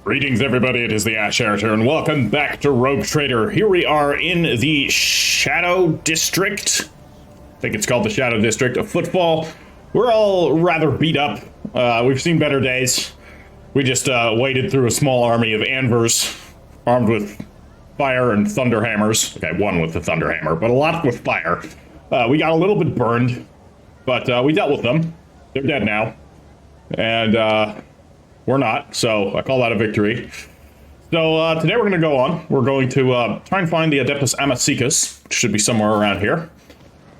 Greetings, everybody. It is the Ash Heritor, and welcome back to Rogue Trader. Here we are in the Shadow District. I think it's called the Shadow District of Footfall. We're all rather beat up. We've seen better days. We just waded through a small army of anvers, armed with fire and thunder hammers. Okay, one with the thunder hammer, but a lot with fire. We got a little bit burned, but we dealt with them. They're dead now. And, we're not, so I call that a victory. So, today we're going to go on. We're going to, try and find the Adeptus Amicus, which should be somewhere around here,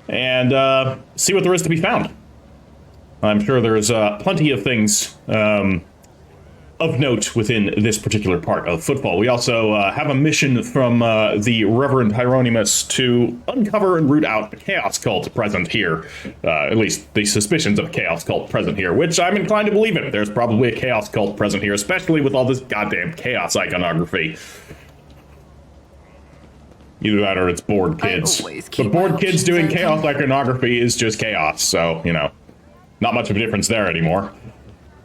and, see what there is to be found. I'm sure there's, plenty of things, of note within this particular part of Footfall. We also, have a mission from, the Reverend Hieronymus to uncover and root out the Chaos Cult present here. At least the suspicions of a Chaos Cult present here, which I'm inclined to believe in. There's probably a Chaos Cult present here, especially with all this goddamn Chaos iconography. Either that or it's bored kids. The bored kids doing Chaos iconography is just chaos, so, you know, not much of a difference there anymore,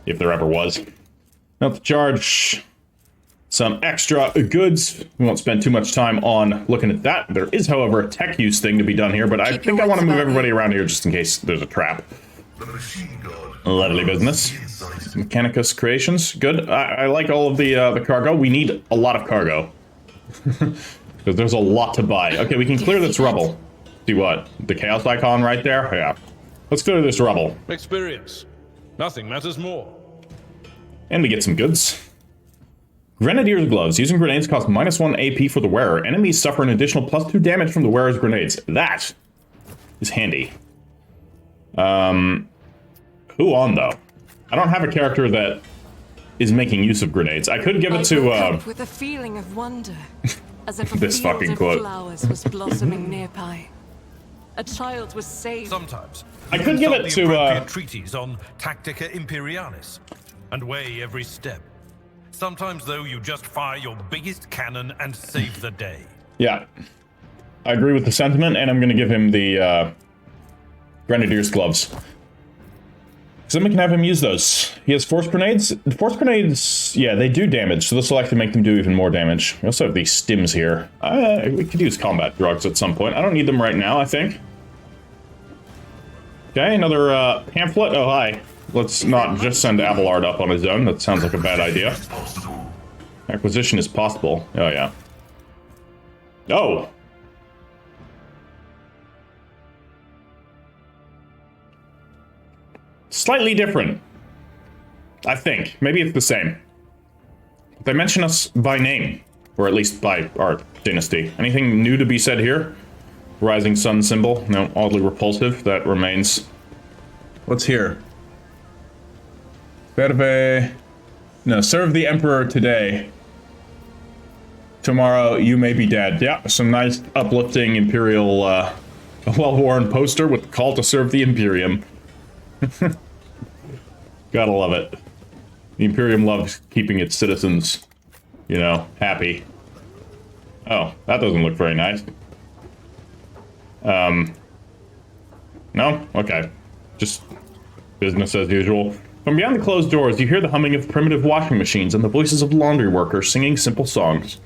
if there ever was. Now to charge some extra goods. We won't spend too much time on looking at that. There is, however, a tech use thing to be done here, but I think I want to move everybody around here just in case there's a trap. Lovely business. Mechanicus Creations, good. I like all of the cargo. We need a lot of cargo. Because there's a lot to buy. Okay, we can clear this rubble. See what? The Chaos icon right there? Yeah. Let's clear this rubble. Experience. Nothing matters more. And we get some goods. Grenadier's Gloves. Using grenades cost -1 AP for the wearer. Enemies suffer an additional +2 damage from the wearer's grenades. That is handy. Who on, though? I don't have a character that is making use of grenades. I could give it to, with a feeling of wonder, as if a this field fucking of quote. flowers was blossoming nearby. A child was saved. Sometimes I could give it to, treatise on Tactica Imperialis and weigh every step. Sometimes, though, you just fire your biggest cannon and save the day. Yeah. I agree with the sentiment, and I'm going to give him the, Grenadier's Gloves. So then we can have him use those. He has force grenades. Force grenades, yeah, they do damage, so this will actually make them do even more damage. We also have these stims here. We could use combat drugs at some point. I don't need them right now, I think. Okay, another, pamphlet. Oh, hi. Let's not just send Abelard up on his own. That sounds like a bad idea. Acquisition is possible. Oh, yeah. Oh! Slightly different. I think. Maybe it's the same. They mention us by name. Or at least by our dynasty. Anything new to be said here? Rising sun symbol. No, oddly repulsive. That remains. What's here? Serve... No, serve the Emperor today. Tomorrow you may be dead. Yeah, some nice uplifting Imperial, well-worn poster with the call to serve the Imperium. Gotta love it. The Imperium loves keeping its citizens, you know, happy. Oh, that doesn't look very nice. No? Okay. Just business as usual. From beyond the closed doors, you hear the humming of primitive washing machines and the voices of laundry workers singing simple songs.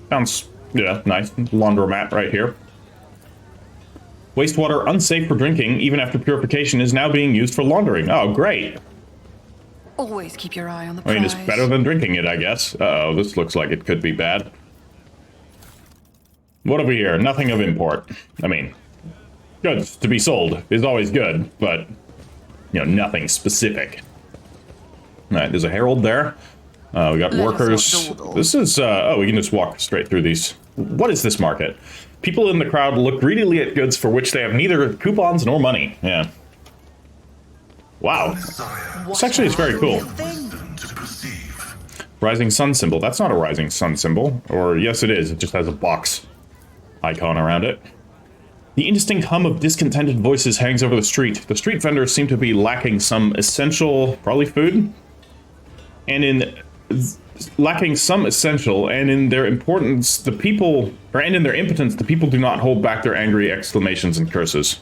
Sounds, yeah, nice. Laundromat right here. Wastewater unsafe for drinking, even after purification, is now being used for laundering. Oh, great. Always keep your eye on the I mean, prize. it's better than drinking it, I guess. Uh-oh, this looks like it could be bad. What have we here? Nothing of import. I mean, goods to be sold is always good, but, you know, nothing specific. Alright, there's a herald there. We got workers. This is, oh, we can just walk straight through these. What is this market? People in the crowd look greedily at goods for which they have neither coupons nor money. Yeah. Wow. This actually is very cool. Rising sun symbol. That's not a rising sun symbol. Or, yes, it is. It just has a box icon around it. The indistinct hum of discontented voices hangs over the street. The street vendors seem to be lacking some essential, probably food, and in their importance, the people, and in their impotence, the people do not hold back their angry exclamations and curses.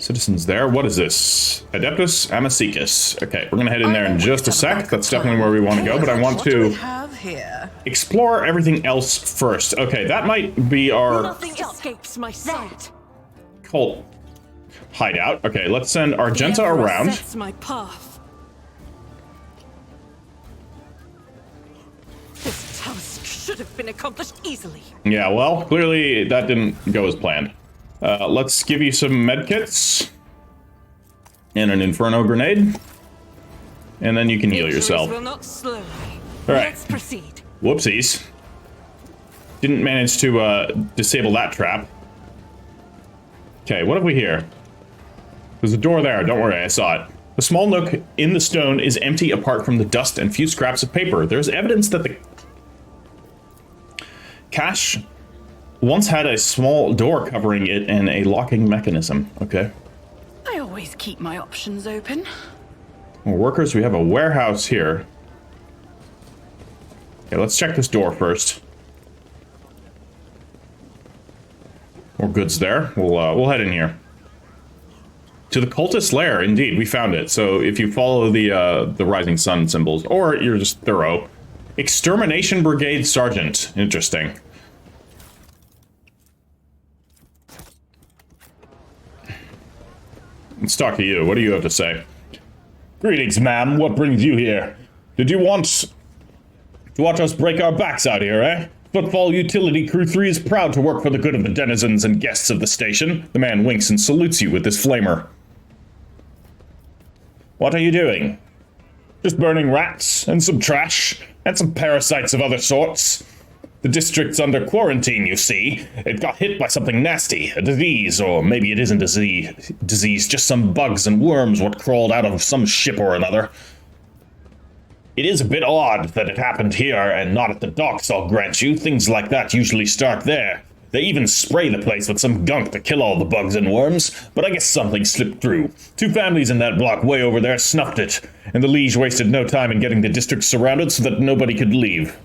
Citizens there. What is this? Adeptus Amicicus. Okay, we're gonna head in there in just a sec. That's definitely where we want to go, but I want to explore everything else first. Okay, that might be our Nothing escapes my sight. cult hideout. Okay, let's send Argenta around. Sets my path. This task should have been accomplished easily. Yeah, well, clearly that didn't go as planned. Let's give you some medkits and an Inferno grenade, and then you can heal yourself. Will not slowly. All right. Let's proceed. Whoopsies. Didn't manage to disable that trap. Okay, what have we here? There's a door there. Don't worry, I saw it. The small nook in the stone is empty apart from the dust and few scraps of paper. There's evidence that the cache once had a small door covering it and a locking mechanism. Okay. I always keep my options open. More workers. We have a warehouse here. Okay, let's check this door first. More goods there. We'll head in here. To the cultist lair, indeed, we found it. So if you follow the rising sun symbols, or you're just thorough. Extermination Brigade Sergeant. Interesting. Let's talk to you. What do you have to say? Greetings, ma'am. What brings you here? Did you want to watch us break our backs out here, eh? Footfall Utility Crew 3 is proud to work for the good of the denizens and guests of the station. The man winks and salutes you with his flamer. What are you doing? Just burning rats and some trash and some parasites of other sorts. The district's under quarantine, you see. It got hit by something nasty, a disease, or maybe it isn't a disease, just some bugs and worms what crawled out of some ship or another. It is a bit odd that it happened here and not at the docks, I'll grant you. Things like that usually start there. They even spray the place with some gunk to kill all the bugs and worms, but I guess something slipped through. 2 families in that block way over there snuffed it, and the Liege wasted no time in getting the district surrounded so that nobody could leave.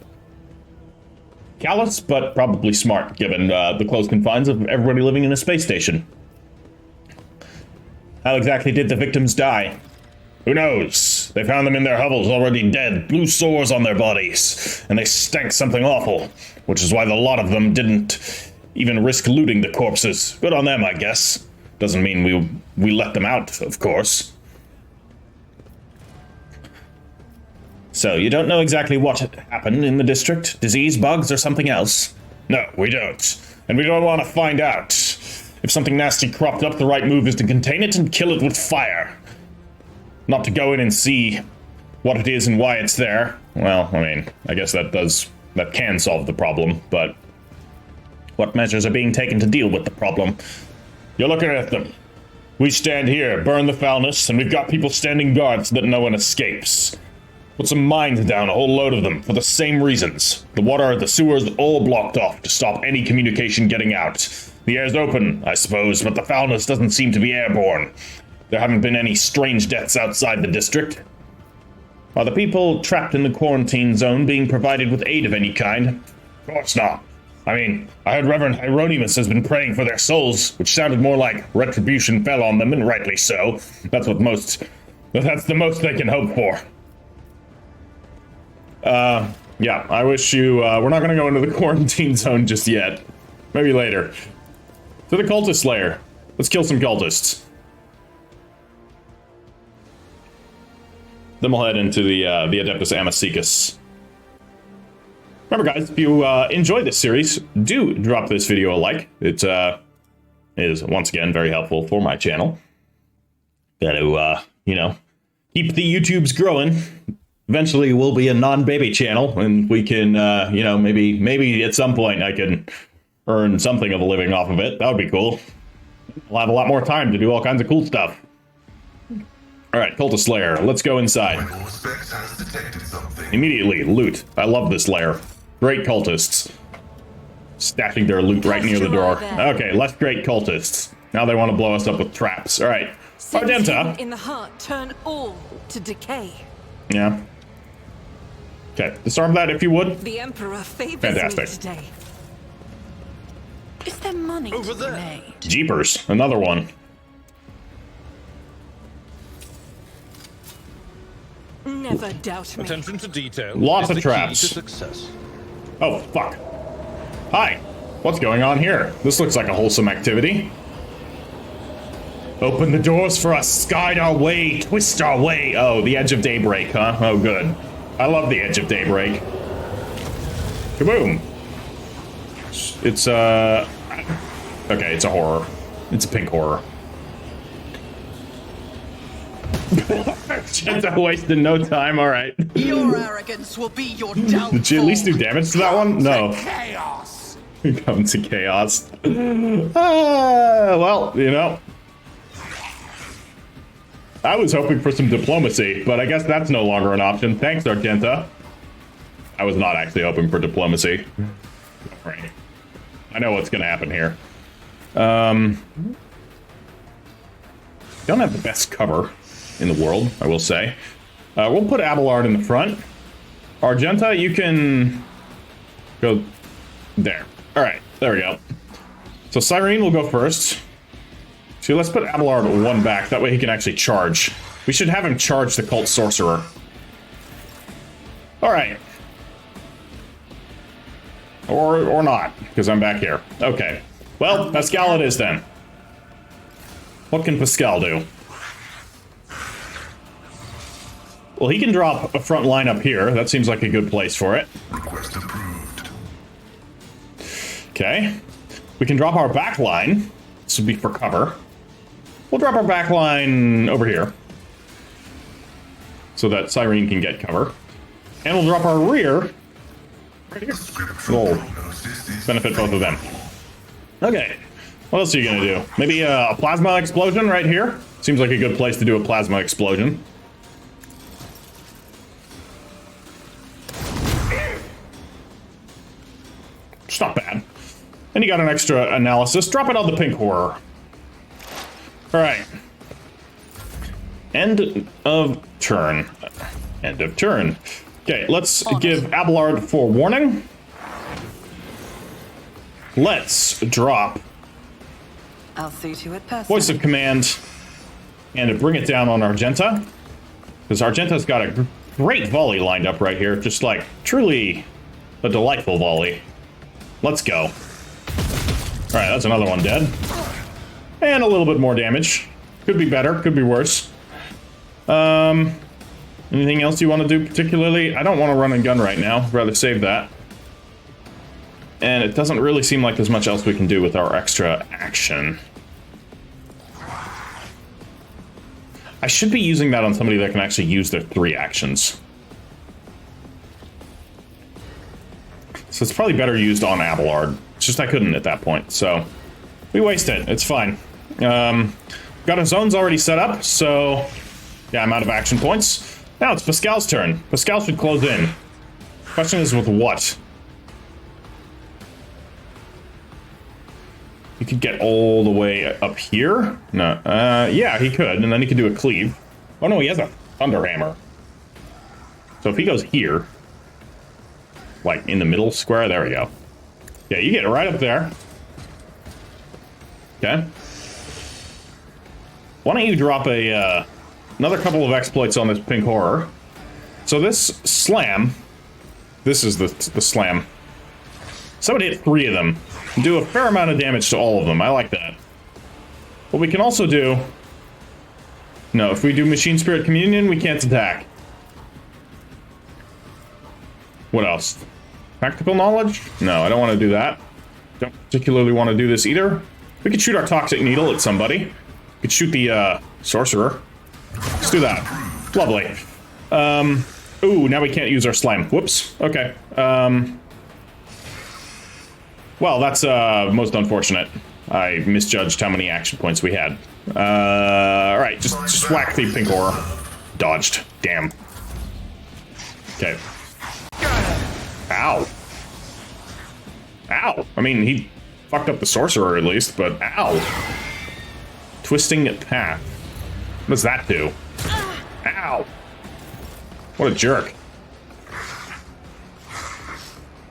Callous, but probably smart, given the close confines of everybody living in a space station. How exactly did the victims die? Who knows? They found them in their hovels already dead, blue sores on their bodies, and they stank something awful, which is why the lot of them didn't even risk looting the corpses. Good on them, I guess. Doesn't mean we let them out, of course. So, you don't know exactly what happened in the district? Disease, bugs, or something else? No, we don't. And we don't want to find out. If something nasty cropped up, the right move is to contain it and kill it with fire. Not to go in and see what it is and why it's there. Well, I mean, I guess that can solve the problem, but what measures are being taken to deal with the problem? You're looking at them. We stand here, burn the foulness, and we've got people standing guard so that no one escapes. Put some mines down, a whole load of them, for the same reasons. The water, the sewers, all blocked off to stop any communication getting out. The air's open, I suppose, but the foulness doesn't seem to be airborne. There haven't been any strange deaths outside the district. Are the people trapped in the quarantine zone being provided with aid of any kind? Of course not. I mean, I heard Reverend Hieronymus has been praying for their souls, which sounded more like retribution fell on them, and rightly so. That's the most they can hope for. Yeah, I wish you, we're not gonna go into the quarantine zone just yet. Maybe later. To the cultist lair. Let's kill some cultists. Then we'll head into the Adeptus Amicicus. Remember, guys, if you enjoy this series, do drop this video a like. It is, once again, very helpful for my channel. Gotta, keep the YouTubes growing. Eventually, we'll be a non-baby channel, and we can, maybe at some point I can earn something of a living off of it. That would be cool. We'll have a lot more time to do all kinds of cool stuff. All right, Cultist Lair. Let's go inside. Immediately, loot. I love this lair. Great cultists. Stashing their loot right near the door. Okay, less great cultists. Now they want to blow us up with traps. All right, Argenta. In the heart, turn all to decay. Yeah. Okay, disarm that if you would. The Emperor favors Fantastic. me today. Is there money Over to be there. made? Jeepers, another one. Never doubt me. Attention to detail. Lots is of the traps. Key to success. Oh, fuck. Hi. What's going on here? This looks like a wholesome activity. Open the doors for us. Guide our way. Twist our way. Oh, the edge of daybreak, huh? Oh, good. I love the edge of daybreak. Kaboom. It's, okay, it's a horror. It's a pink horror. Just wasted no time, alright. Your arrogance will be your downfall. Did you at least do damage to that one? No. Chaos. Come to chaos. Well, you know. I was hoping for some diplomacy, but I guess that's no longer an option. Thanks, Argenta. I was not actually hoping for diplomacy. Right. I know what's going to happen here. Don't have the best cover in the world, I will say. We'll put Abelard in the front. Argenta, you can go there. All right, there we go. So Cyrene will go first. So let's put Abelard one back. That way he can actually charge. We should have him charge the Cult Sorcerer. All right. Or not, because I'm back here. Okay. Well, Pascal it is then. What can Pascal do? Well, he can drop a front line up here. That seems like a good place for it. Request approved. Okay. We can drop our back line. This would be for cover. We'll drop our back line over here, so that Cyrene can get cover. And we'll drop our rear right here. We'll benefit both of them. Okay. What else are you going to do? Maybe a plasma explosion right here? Seems like a good place to do a plasma explosion. It's not bad. And you got an extra analysis. Drop it on the pink horror. Alright. End of turn. End of turn. Okay, let's give Abelard forewarning. Let's drop I'll see to it personally. Voice of Command and to bring it down on Argenta. Because Argenta's got a great volley lined up right here. Just like, truly a delightful volley. Let's go. Alright, that's another one dead. And a little bit more damage. Could be better, could be worse. Anything else you want to do particularly? I don't want to run and gun right now. I'd rather save that. And it doesn't really seem like there's much else we can do with our extra action. I should be using that on somebody that can actually use their 3 actions. So it's probably better used on Abelard. It's just I couldn't at that point, so we waste it. It's fine. Got our zones already set up, so yeah, I'm out of action points. Now it's Pascal's turn. Pascal should close in. Question is with what? He could get all the way up here? No, yeah, he could, and then he could do a cleave. Oh no, he has a Thunder Hammer. So if he goes here, like in the middle square, there we go. Yeah, you get right up there. Okay. Why don't you drop a, another couple of exploits on this pink horror. So this slam, this is the slam. Somebody hit 3 of them. Do a fair amount of damage to all of them. I like that. What we can also do... No, if we do Machine Spirit Communion, we can't attack. What else? Practical Knowledge? No, I don't want to do that. Don't particularly want to do this either. We could shoot our Toxic Needle at somebody. We could shoot the, Sorcerer. Let's do that. Lovely. Ooh, now we can't use our Slime. Whoops. Okay. Well, that's most unfortunate. I misjudged how many action points we had. Alright, just whack the pink horror. Dodged. Damn. Okay. Ow. Ow. I mean, he fucked up the sorcerer at least, but ow. Twisting Path. What does that do? Ow. What a jerk.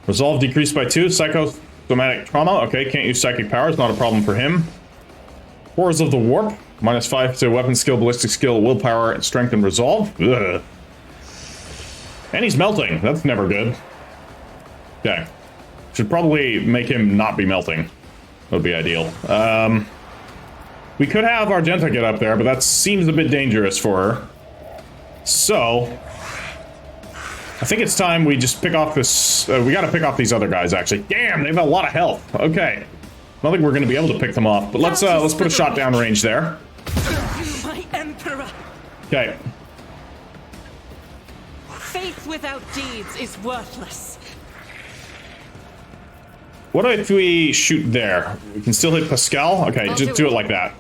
Resolve decreased by 2. Psychosomatic trauma. Okay, can't use psychic powers. Not a problem for him. Horrors of the Warp. -5 to weapon skill, ballistic skill, willpower, strength, and resolve. Ugh. And he's melting. That's never good. Okay. Should probably make him not be melting. Would be ideal. We could have Argenta get up there, but that seems a bit dangerous for her. So, I think it's time we just pick off this... we gotta pick off these other guys, actually. Damn, they have a lot of health. Okay. I don't think we're gonna be able to pick them off, but let's put a shot down range there. My emperor. Okay. Faith without deeds is worthless. What if we shoot there? We can still hit Pascal? Okay, just do it like that.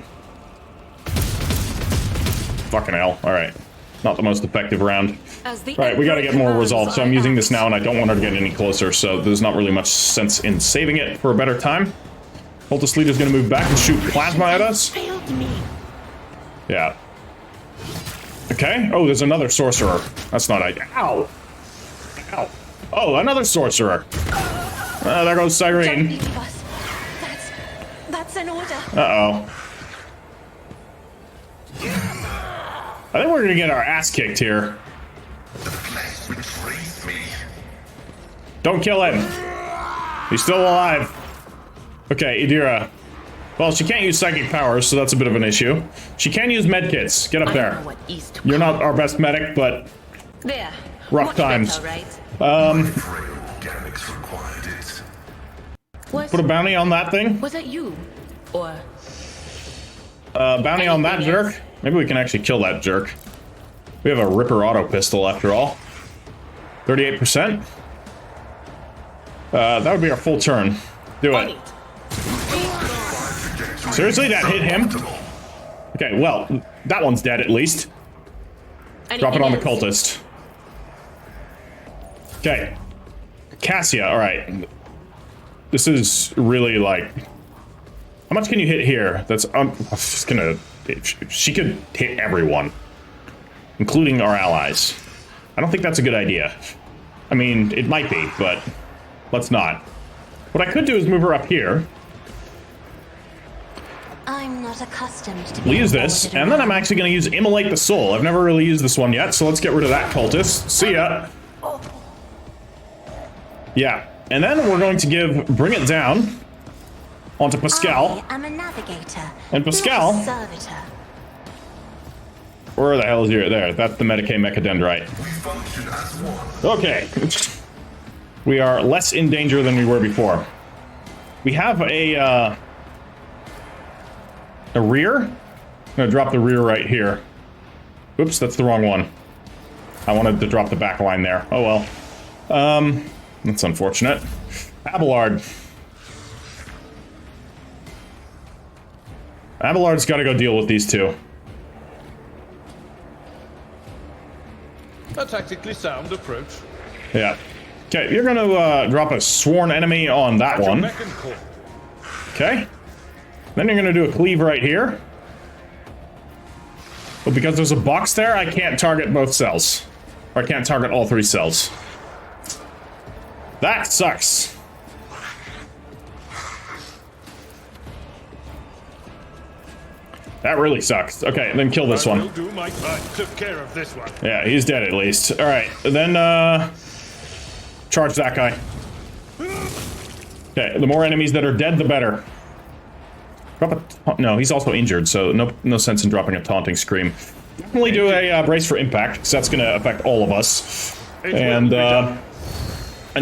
Fucking hell. Alright. Not the most effective round. Alright, we gotta get more resolve, so I'm using this now and I don't want her to get any closer, so there's not really much sense in saving it for a better time. Cultist leader's gonna move back and shoot plasma at us. Yeah. Okay. Oh, there's another sorcerer. That's not ideal. Ow! Ow. Oh, another sorcerer. There goes Cyrene. That's an order. Uh-oh. I think we're gonna get our ass kicked here. Don't kill him. He's still alive. Okay, Idira. Well, she can't use psychic powers, so that's a bit of an issue. She can use medkits. Get up there. You're not our best medic, but there. Rough times. Put a bounty on that thing. Was that you? Or bounty on that jerk. Maybe we can actually kill that jerk. We have a Ripper auto pistol after all. 38%. That would be our full turn. Do it. Seriously, that hit him? Okay, well, that one's dead at least. Drop it on the cultist. Okay. Cassia, alright. This is really like... How much can you hit here? That's... I'm just gonna... She could hit everyone. Including our allies. I don't think that's a good idea. I mean, it might be, but... Let's not. What I could do is move her up here. I'm not accustomed to We'll use this, and then I'm actually going to use Immolate the Soul. I've never really used this one yet, so let's get rid of that cultist. See ya! Yeah, and then we're going to bring it down onto Pascal. I'm a navigator. And Pascal... not a servitor. Where the hell is your... There, that's the Medicae Mechadendrite. Okay. We are less in danger than we were before. We have a rear? I'm gonna drop the rear right here. Oops, that's the wrong one. I wanted to drop the back line there. Oh well. That's unfortunate. Abelard. Abelard's gotta go deal with these two. A tactically sound approach. Yeah. Okay, you're gonna drop a sworn enemy on that one. Okay. Then you're gonna do a cleave right here. But because there's a box there, I can't target both cells. Or I can't target all three cells. That sucks. That really sucks. Okay, then kill this one. Do my part. Took care of this one. Yeah, he's dead at least. Alright, then charge that guy. Okay, the more enemies that are dead, the better. Drop a... No, he's also injured, so no sense in dropping a taunting scream. Definitely do a brace for impact, because that's going to affect all of us. And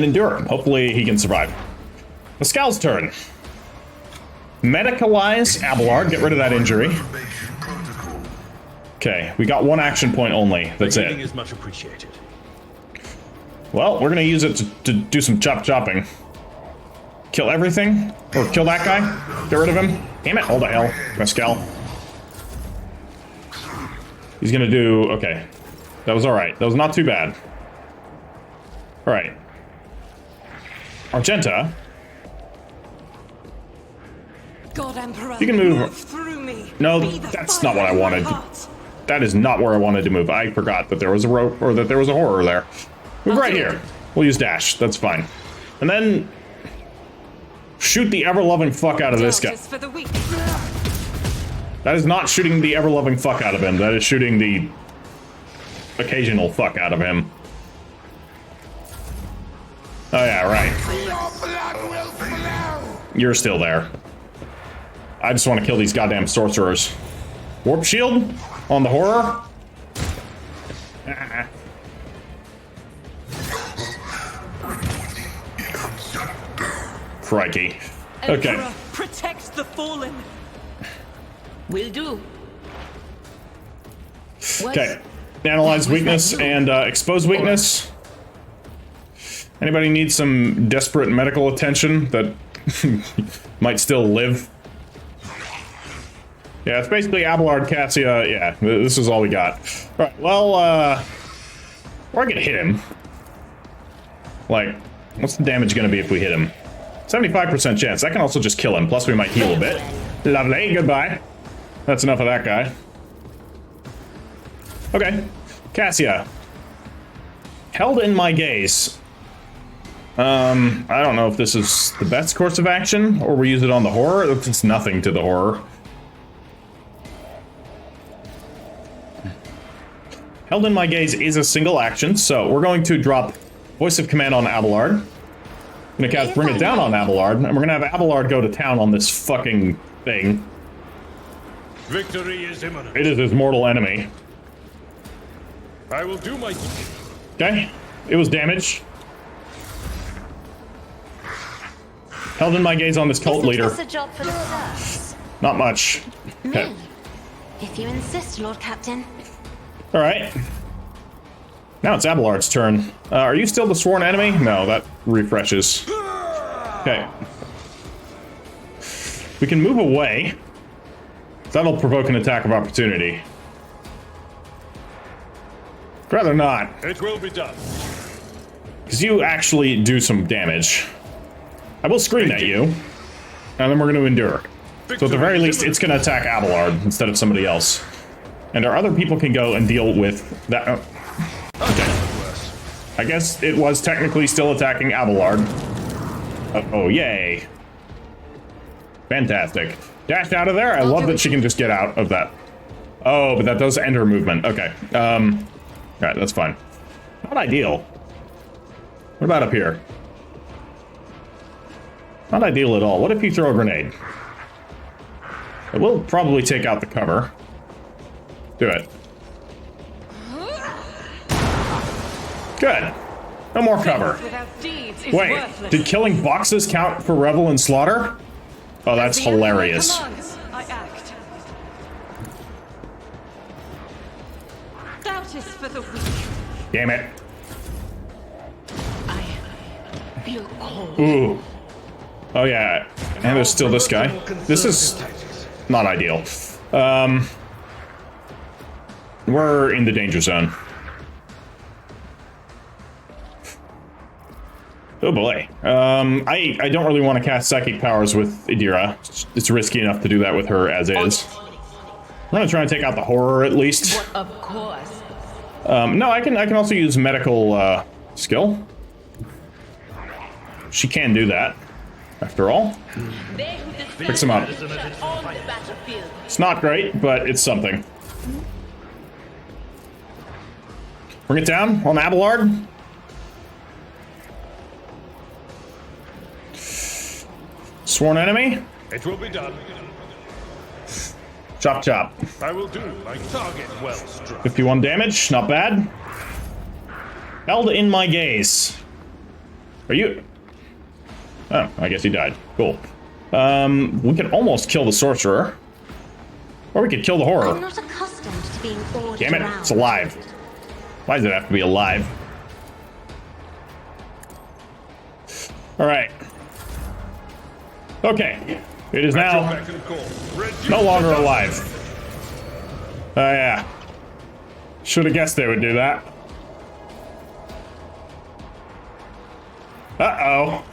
endure. Hopefully he can survive. Pascal's turn. Medicalize Abelard, get rid of that injury. Okay, we got one action point only. That's it. Is much appreciated. Well, we're gonna use it to do some chopping. Kill everything? Or kill that guy? Get rid of him? Damn it, hold the hell, Pascal. He's gonna do... Okay. That was alright. That was not too bad. Alright. Argenta. God, Emperor, You can move through me. No, Be the that's fire not what I in my wanted. heart. That is not where I wanted to move. I forgot that there was a rope, or that there was a horror there. Move right here. We'll use dash. That's fine. And then... shoot the ever-loving fuck out of this guy. Justice for the weak. That is not shooting the ever-loving fuck out of him. That is shooting the occasional fuck out of him. Oh yeah, right. Your blood will flow. You're still there. I just want to kill these goddamn sorcerers. Warp shield on the horror. Crikey. Okay. Emperor protects the fallen. Will do. Okay. Analyze weakness and expose weakness. Anybody need some desperate medical attention that might still live? Yeah, it's basically Abelard, Cassia. Yeah, this is all we got. All right, well, or I could hit him. Like, what's the damage gonna be if we hit him? 75% chance. That can also just kill him. Plus, we might heal a bit. Lovely. Goodbye. That's enough of that guy. Okay. Cassia. Held in my gaze. I don't know if this is the best course of action, or we use it on the horror. It's nothing to the horror. Held in my gaze is a single action, so we're going to drop Voice of Command on Abelard. Gonna cast Bring It Down on Abelard, and we're gonna have Abelard go to town on this fucking thing. Victory is imminent. It is his mortal enemy. I will do my... Okay, it was damage. Held in my gaze on this cult leader. Isn't this a job for the serfs? Not much. Okay. Me? If you insist, Lord Captain. All right. Now it's Abelard's turn. Are you still the sworn enemy? No, that refreshes. Okay. We can move away. That'll provoke an attack of opportunity. Rather not, It will be done. because you actually do some damage. I will scream at you, and then we're going to endure. So at the very least, it's going to attack Abelard instead of somebody else. And our other people can go and deal with that. Okay. I guess it was technically still attacking Abelard. Oh, yay. Fantastic. Dash out of there. I love that she can just get out of that. Oh, but that does end her movement. Okay. Alright, that's fine. Not ideal. What about up here? Not ideal at all. What if you throw a grenade? It will probably take out the cover. Do it. Good. No more cover. Without deeds is Wait, worthless. did killing boxes count for revel and slaughter? Oh, that's The Emperor hilarious. commands, I act. Doubt is for the weak. Damn it. I feel cold. Ooh. Oh yeah, and there's still this guy. This is not ideal. We're in the danger zone. Oh boy. I don't really want to cast psychic powers with Idira. It's risky enough to do that with her as is. I'm gonna try and take out the horror at least. Of course. No, I can also use medical skill. She can do that. After all, They who defend fix him up. on the battlefield. It's not great, but it's something. Bring it down on Abelard. Sworn enemy. It will be done. Chop chop. I will do my target well struck. 51 damage, not bad. Held in my gaze. Are you... Oh, I guess he died. Cool. We could almost kill the sorcerer. Or we could kill the I'm horror. not accustomed to being ordered Damn it, around. it's alive. Why does it have to be alive? Alright. Okay. It is now Back and call. Reduce no longer the alive. Oh yeah. Should have guessed they would do that. Uh-oh.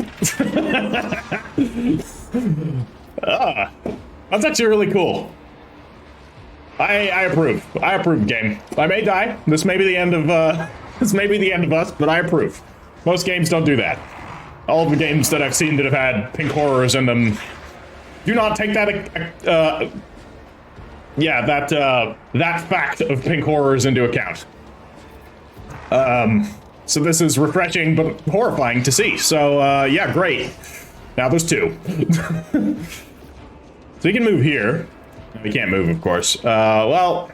That's actually really cool. I approve. I approve, game. I may die. This may be the end of this may be the end of us, but I approve. Most games don't do that. All of the games that I've seen that have had pink horrors in them do not take that that fact of pink horrors into account. So this is refreshing but horrifying to see. So, yeah, great. Now there's 2. So he can move here. He can't move, of course. Well,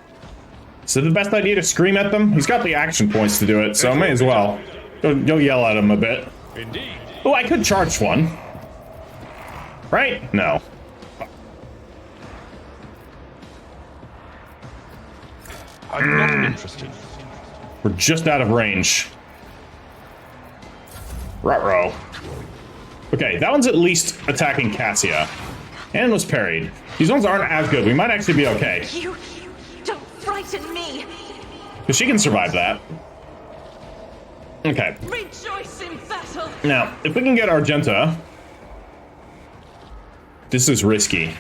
is it the best idea to scream at them? He's got the action points to do it, so may as well. Go yell at him a bit. Indeed. Oh, I could charge one. Right? No. I'm not interested. We're just out of range. Ruh-roh. Okay, that one's at least attacking Cassia. And was parried. These ones aren't as good. We might actually be okay. You don't frighten me. Because she can survive that. Okay. Rejoice in battle. Now, if we can get Argenta... This is risky.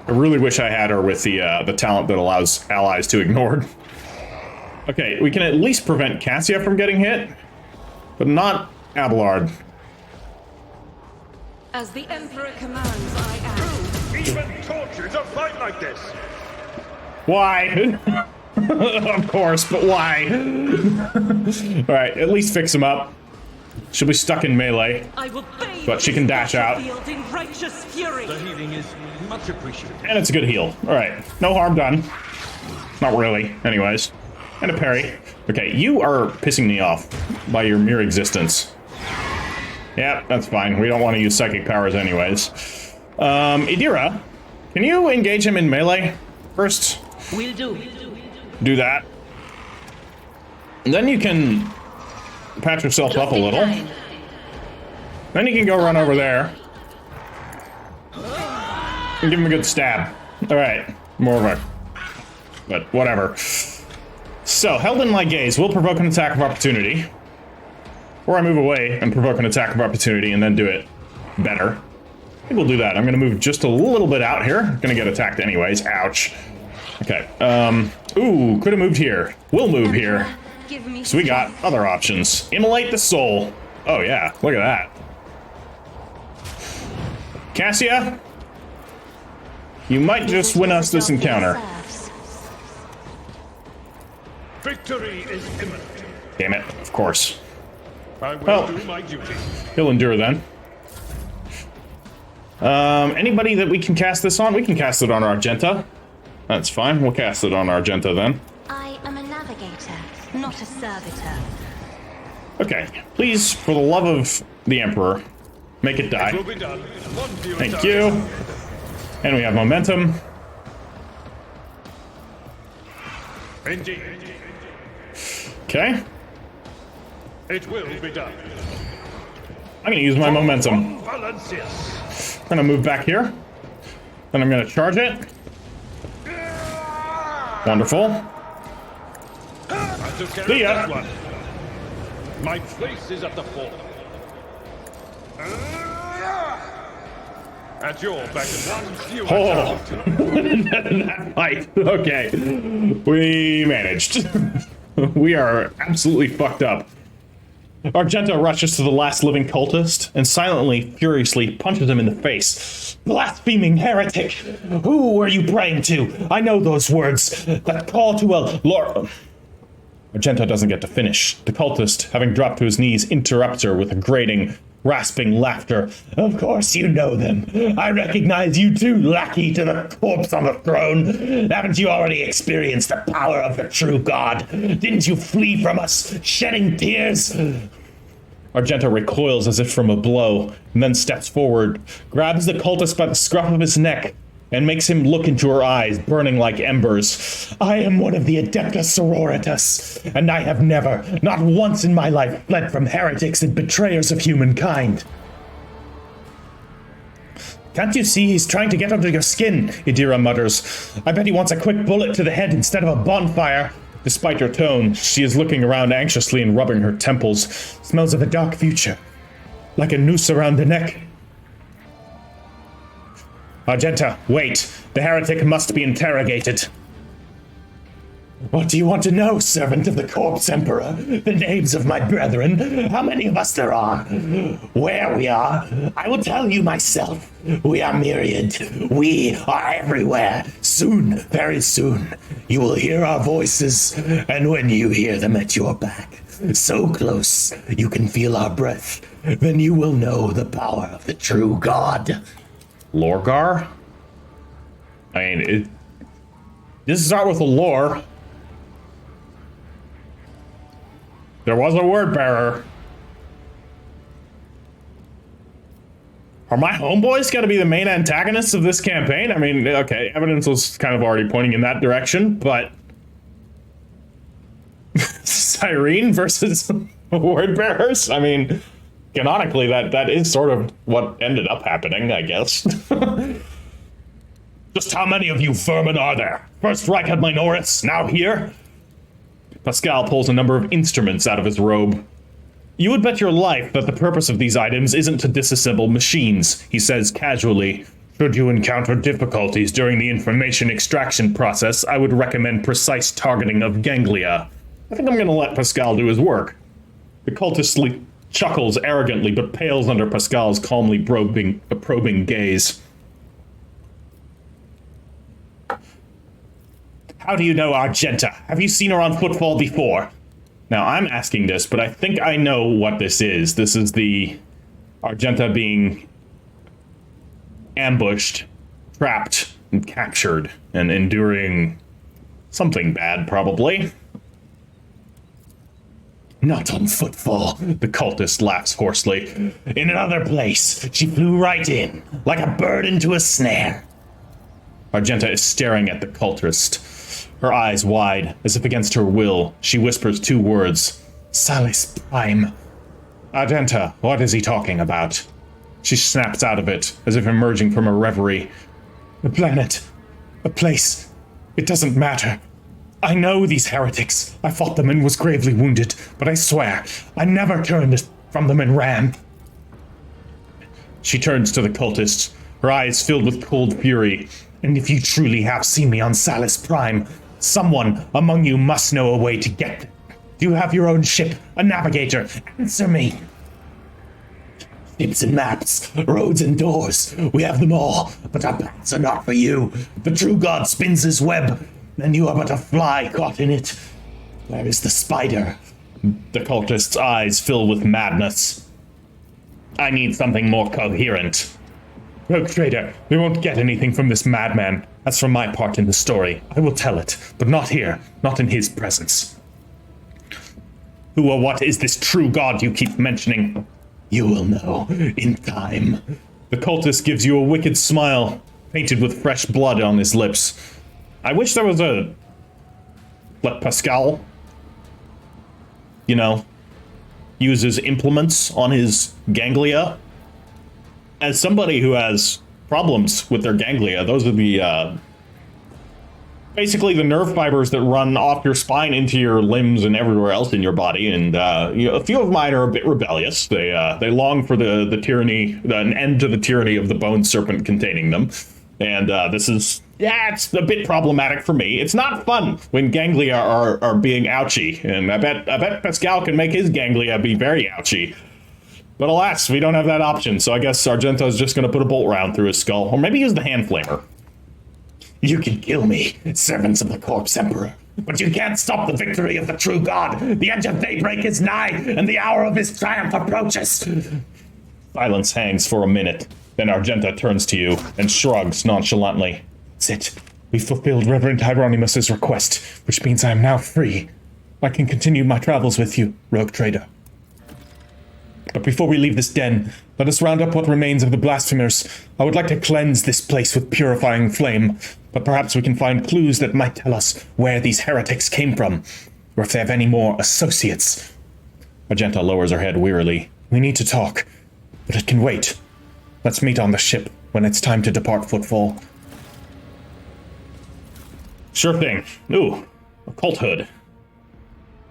I really wish I had her with the talent that allows allies to ignore. Okay, we can at least prevent Cassia from getting hit, but not Abelard. As the Emperor commands, I act. Even tortured to fight like this. Why? Of course, but why? Alright, at least fix him up. She'll be stuck in melee, I will bathe but she can dash out. in righteous fury. The healing is much appreciated. And it's a good heal. Alright, no harm done. Not really, anyways. And a parry. Okay, you are pissing me off by your mere existence. Yeah, that's fine. We don't want to use psychic powers anyways. Idira, can you engage him in melee first? Will do. Do that. And then you can patch yourself up a little. Then you can go run over there. And give him a good stab. Alright, more of a... But whatever. So, held in my gaze will provoke an attack of opportunity. Or I move away and provoke an attack of opportunity and then do it better. I think we'll do that. I'm gonna move just a little bit out here. Gonna get attacked anyways. Ouch. Okay. Ooh, could have moved here. We'll move here. Give me So we got other options. Immolate the soul. Oh yeah, look at that. Cassia, you might just win us this encounter. Victory is imminent. Damn it, of course. I will Well. do my duty. He'll endure then. Anybody that we can cast this on? We can cast it on Argenta. That's fine, we'll cast it on Argenta then. I am a navigator, not a servitor. Okay, please, for the love of the Emperor, make it die. Will be done. One view at a Thank time. you. And we have momentum. Indeed. Okay, It will be done. I'm gonna use my momentum. Valencius. I'm gonna move back here. Then I'm gonna charge it. Wonderful. I took care See ya. of that one. My place is at the fore. At your back and one view at Oh, a time. that fight. Okay, we managed. We are absolutely fucked up. Argenta rushes to the last living cultist and silently, furiously punches him in the face. Blaspheming heretic! Who are you praying to? I know those words. That call to a lord. Argenta doesn't get to finish. The cultist, having dropped to his knees, interrupts her with a grating, rasping laughter. Of course you know them. I recognize you too, lackey to the corpse on the throne. Haven't you already experienced the power of the true God? Didn't you flee from us, shedding tears? Argenta recoils as if from a blow, and then steps forward, grabs the cultist by the scruff of his neck, and makes him look into her eyes, burning like embers. I am one of the Adeptus Sororitas, and I have never, not once in my life, fled from heretics and betrayers of humankind. Can't you see he's trying to get under your skin? Idira mutters. I bet he wants a quick bullet to the head instead of a bonfire. Despite her tone, she is looking around anxiously and rubbing her temples. Smells of a dark future. Like a noose around the neck. Argenta, wait. The heretic must be interrogated. What do you want to know, servant of the corpse emperor? The names of my brethren? How many of us there are? Where we are? I will tell you myself. We are myriad. We are everywhere. Soon, very soon, you will hear our voices, and when you hear them at your back, so close you can feel our breath, then you will know the power of the true God. Lorgar? I mean, this is out with the lore. There was a word bearer. Are my homeboys going to be the main antagonists of this campaign? I mean, okay, evidence was kind of already pointing in that direction, but Cyrene versus word bearers? I mean, canonically, that is sort of what ended up happening, I guess. Just how many of you vermin are there? First Reich had Minoris, now here? Pascal pulls a number of instruments out of his robe. You would bet your life that the purpose of these items isn't to disassemble machines, he says casually. Should you encounter difficulties during the information extraction process, I would recommend precise targeting of ganglia. I think I'm gonna let Pascal do his work. The cultist chuckles arrogantly, but pales under Pascal's calmly probing gaze. How do you know Argenta? Have you seen her on Footfall before? Now, I'm asking this, but I think I know what this is. This is the Argenta being ambushed, trapped, and captured, and enduring something bad, probably. Not on Footfall, the cultist laughs hoarsely. In another place, she flew right in, like a bird into a snare. Argenta is staring at the cultist. Her eyes wide, as if against her will, she whispers two words. Salis Prime. Argenta, what is he talking about? She snaps out of it, as if emerging from a reverie. A planet. A place. It doesn't matter. I know these heretics. I fought them and was gravely wounded, but I swear, I never turned from them and ran. She turns to the cultist, her eyes filled with cold fury. And if you truly have seen me on Salis Prime, someone among you must know a way to get there. Do you have your own ship, a navigator? Answer me. Ships and maps, roads and doors, we have them all, but our paths are not for you. The true God spins his web, and you are but a fly caught in it. Where is the spider? The cultist's eyes fill with madness. I need something more coherent. Rogue Trader, we won't get anything from this madman. As for my part in the story, I will tell it, but not here, not in his presence. Who or what is this true God you keep mentioning? You will know, in time. The cultist gives you a wicked smile, painted with fresh blood on his lips. I wish there was a... Let Pascal, you know, uses implements on his ganglia. As somebody who has problems with their ganglia, those are the, basically the nerve fibers that run off your spine into your limbs and everywhere else in your body, and a few of mine are a bit rebellious. They long for the tyranny, an end to the tyranny of the bone serpent containing them, and this is, yeah, it's a bit problematic for me. It's not fun when ganglia are being ouchy, and I bet Pascal can make his ganglia be very ouchy. But alas, we don't have that option, so I guess Argenta is just going to put a bolt round through his skull, or maybe use the hand flamer. You can kill me, servants of the Corpse Emperor, but you can't stop the victory of the true God. The edge of daybreak is nigh, and the hour of his triumph approaches. Silence hangs for a minute, then Argenta turns to you and shrugs nonchalantly. Sit. We've fulfilled Reverend Hieronymus's request, which means I am now free. I can continue my travels with you, Rogue Trader. But before we leave this den, let us round up what remains of the blasphemers. I would like to cleanse this place with purifying flame, but perhaps we can find clues that might tell us where these heretics came from, or if they have any more associates. Argenta lowers her head wearily. We need to talk, but it can wait. Let's meet on the ship when it's time to depart Footfall. Sure thing. Ooh, a cult hood.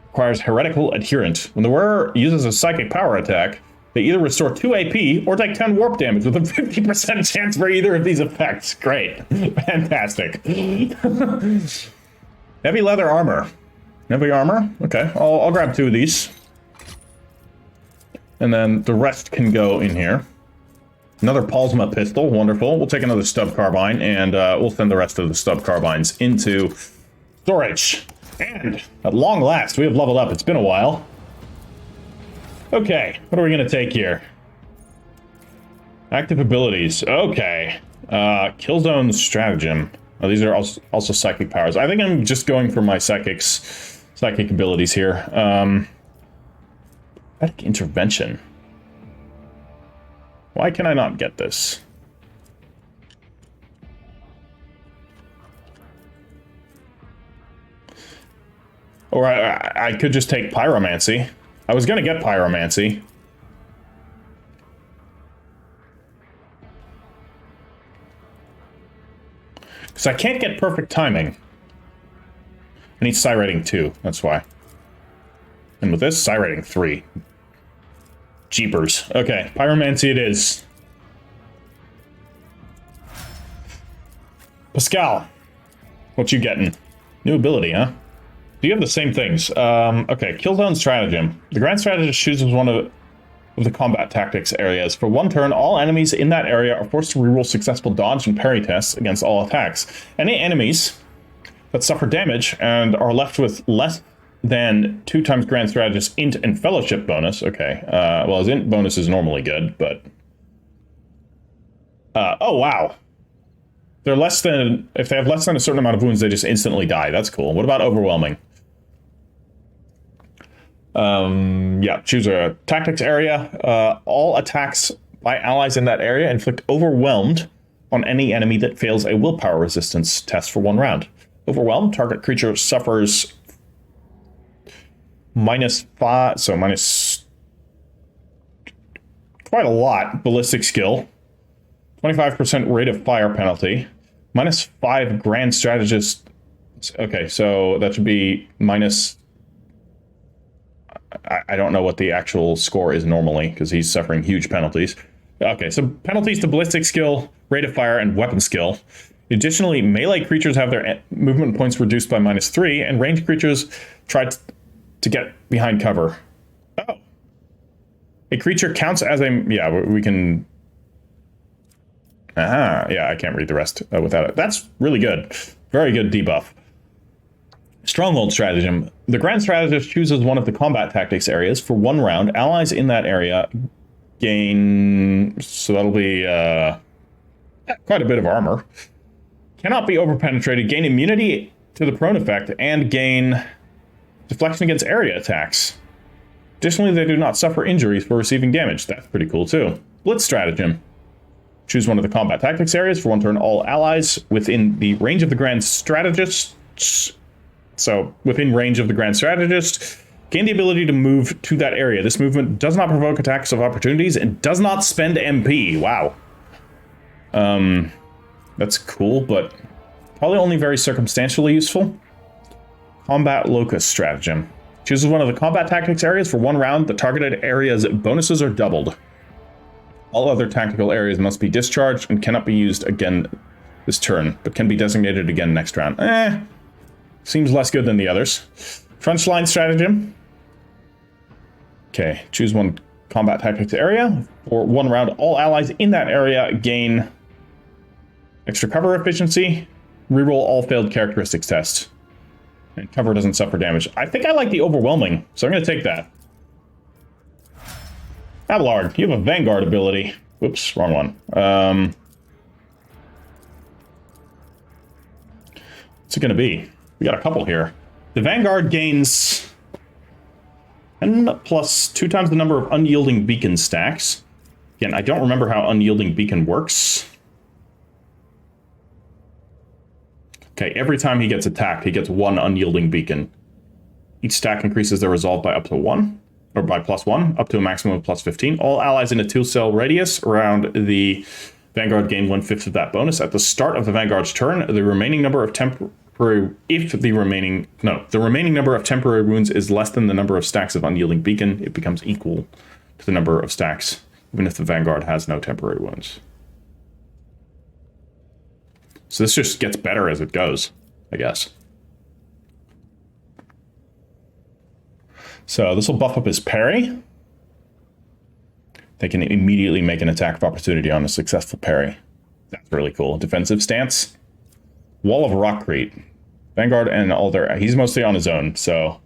Requires heretical adherent. When the wearer uses a psychic power attack, they either restore 2 AP or take 10 warp damage with a 50% chance for either of these effects. Great. Fantastic. Heavy leather armor. Heavy armor? Okay, I'll grab 2 of these. And then the rest can go in here. Another Palsma pistol, wonderful. We'll take another stub carbine, and we'll send the rest of the stub carbines into storage. And at long last, we have leveled up. It's been a while. Okay, what are we going to take here? Active abilities. Okay. Killzone Stratagem. Oh, these are also psychic powers. I think I'm just going for my psychic abilities here. Psychic Intervention. Why can I not get this? Or I could just take Pyromancy. I was gonna get Pyromancy. Because I can't get perfect timing. I need Psi rating 2, that's why. And with this, Psi rating 3. Jeepers. Okay, Pyromancy it is. Pascal, what you getting? New ability, huh? Do you have the same things? Okay, Killzone Stratagem. The Grand Strategist chooses one of the combat tactics areas. For one turn, all enemies in that area are forced to reroll successful dodge and parry tests against all attacks. Any enemies that suffer damage and are left with less than 2 times Grand Strategist int and fellowship bonus. Okay, well, his int bonus is normally good, but... oh, wow. They're less than... If they have less than a certain amount of wounds, they just instantly die. That's cool. What about Overwhelming? Yeah, choose a tactics area. All attacks by allies in that area inflict overwhelmed on any enemy that fails a willpower resistance test for 1 round. Overwhelmed, target creature suffers -5, so minus quite a lot ballistic skill, 25% rate of fire penalty, -5 Grand Strategist. Okay, so that should be minus... I don't know what the actual score is normally, because he's suffering huge penalties. Okay, so penalties to ballistic skill, rate of fire, and weapon skill. Additionally, melee creatures have their movement points reduced by -3, and ranged creatures try to get behind cover. Oh. A creature counts as a... Yeah, we can... yeah, I can't read the rest without it. That's really good. Very good debuff. Stronghold Stratagem. The Grand Strategist chooses one of the combat tactics areas. For 1 round, allies in that area gain... So that'll be quite a bit of armor. Cannot be overpenetrated. Gain immunity to the prone effect and gain deflection against area attacks. Additionally, they do not suffer injuries for receiving damage. That's pretty cool too. Blitz Stratagem. Choose one of the combat tactics areas. For 1 turn, all allies within the range of the Grand Strategist... So, within range of the Grand Strategist, gain the ability to move to that area. This movement does not provoke attacks of opportunities and does not spend MP. Wow. That's cool, but probably only very circumstantially useful. Combat Locust Stratagem. Chooses one of the combat tactics areas. For 1 round, the targeted area's bonuses are doubled. All other tactical areas must be discharged and cannot be used again this turn, but can be designated again next round. Seems less good than the others. Trench Line Stratagem. Okay, choose one combat tactics area. For 1 round, all allies in that area gain extra cover efficiency. Reroll all failed characteristics tests. And cover doesn't suffer damage. I think I like the Overwhelming, so I'm going to take that. Abelard, you have a Vanguard ability. Whoops, wrong one. What's it going to be? We got a couple here. The Vanguard gains 10 plus 2 times the number of unyielding beacon stacks. Again, I don't remember how unyielding beacon works. Okay, every time he gets attacked, he gets 1 unyielding beacon. Each stack increases their resolve by up to 1, or by +1, up to a maximum of +15. All allies in a 2-cell radius around the Vanguard gain 1/5 of that bonus. At the start of the Vanguard's turn, the remaining number of the remaining number of temporary wounds is less than the number of stacks of unyielding beacon, it becomes equal to the number of stacks, even if the Vanguard has no temporary wounds. So this just gets better as it goes, I guess. So this will buff up his parry. They can immediately make an attack of opportunity on a successful parry. That's really cool. Defensive stance. Wall of Rockcrete. Vanguard and Alder. He's mostly on his own, so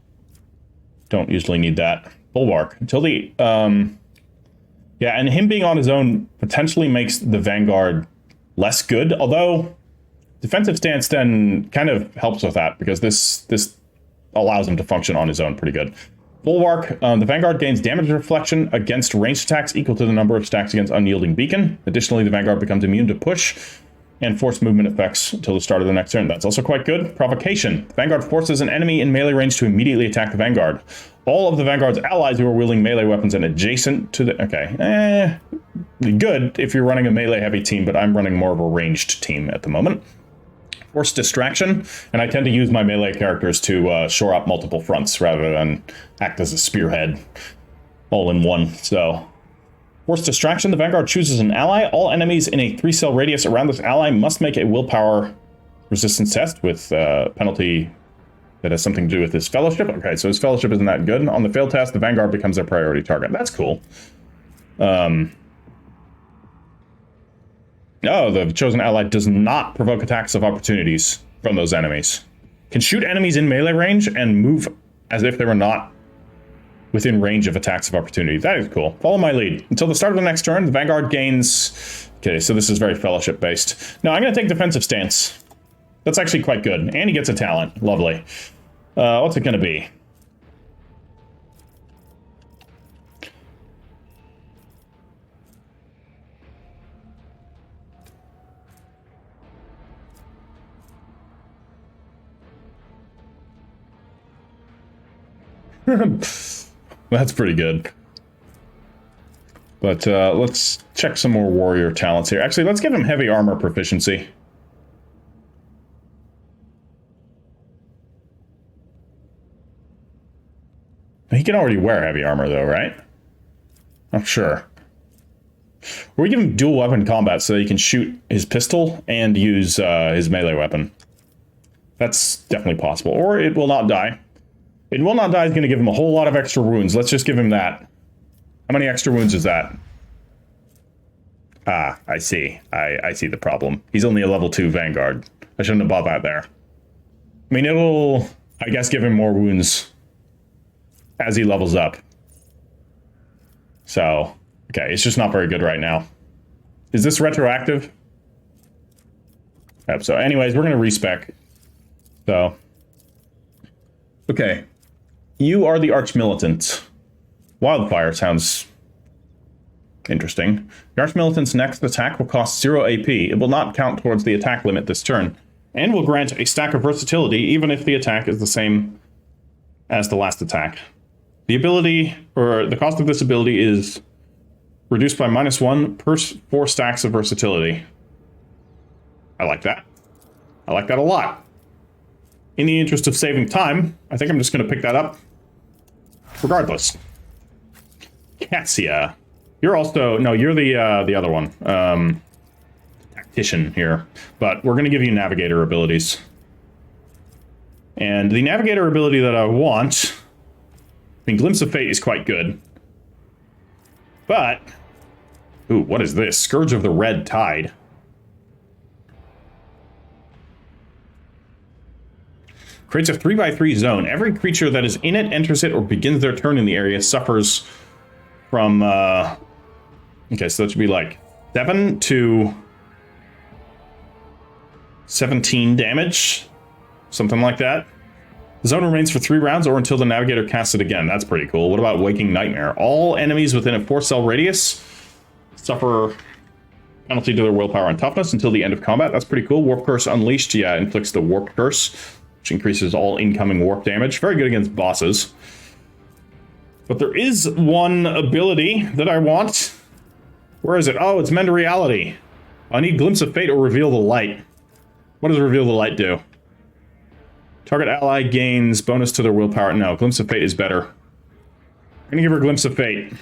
don't usually need that. Bulwark. Until the... yeah, and him being on his own potentially makes the Vanguard less good, although defensive stance then kind of helps with that, because this allows him to function on his own pretty good. Bulwark, the Vanguard gains damage reflection against ranged attacks equal to the number of stacks against Unyielding Beacon. Additionally, the Vanguard becomes immune to push and force movement effects until the start of the next turn. That's also quite good. Provocation. Vanguard forces an enemy in melee range to immediately attack the Vanguard. All of the Vanguard's allies who are wielding melee weapons and adjacent to the... Okay. Good if you're running a melee-heavy team, but I'm running more of a ranged team at the moment. Force distraction, and I tend to use my melee characters to shore up multiple fronts rather than act as a spearhead all in one. So, force distraction, the Vanguard chooses an ally. All enemies in a 3-cell radius around this ally must make a willpower resistance test with penalty that has something to do with his fellowship. Okay, so his fellowship isn't that good. On the failed test, the Vanguard becomes their priority target. That's cool. Oh, the chosen ally does not provoke attacks of opportunities from those enemies. Can shoot enemies in melee range and move as if they were not within range of attacks of opportunity. That is cool. Follow my lead. Until the start of the next turn, the Vanguard gains... Okay, so this is very fellowship-based. Now, I'm going to take defensive stance. That's actually quite good. And he gets a talent. Lovely. What's it going to be? That's pretty good. But let's check some more warrior talents here. Actually, let's give him heavy armor proficiency. He can already wear heavy armor, though, right? I'm sure. Or we give him dual weapon combat so that he can shoot his pistol and use his melee weapon. That's definitely possible. Or it will not die. It will not die is going to give him a whole lot of extra wounds. Let's just give him that. How many extra wounds is that? Ah, I see. I see the problem. He's only a level 2 Vanguard. I shouldn't have bought that there. I mean, it'll, I guess, give him more wounds as he levels up. So, okay, it's just not very good right now. Is this retroactive? Yep, so anyways, we're going to respec. So, okay. You are the Arch Militant. Wildfire sounds interesting. The Arch Militant's next attack will cost 0 AP. It will not count towards the attack limit this turn, and will grant a stack of versatility even if the attack is the same as the last attack. The ability, or the cost of this ability is reduced by -1 per 4 stacks of versatility. I like that. I like that a lot. In the interest of saving time, I think I'm just going to pick that up. Regardless. Cassia. You're also... No, you're the other one. Tactician here. But we're going to give you Navigator abilities. And the Navigator ability that I want... I mean, Glimpse of Fate is quite good. But... Ooh, what is this? Scourge of the Red Tide. Creates a 3x3 zone. Every creature that is in it, enters it, or begins their turn in the area suffers from... Okay, so that should be like 7 to 17 damage. Something like that. The zone remains for 3 rounds or until the Navigator casts it again. That's pretty cool. What about Waking Nightmare? All enemies within a 4-cell radius suffer penalty to their willpower and toughness until the end of combat. That's pretty cool. Warp Curse Unleashed, yeah, inflicts the Warp Curse, which increases all incoming warp damage. Very good against bosses. But there is one ability that I want. Where is it? Oh, it's Mend Reality. I need Glimpse of Fate or Reveal the Light. What does Reveal the Light do? Target ally gains bonus to their willpower. No, Glimpse of Fate is better. I'm gonna give her Glimpse of Fate.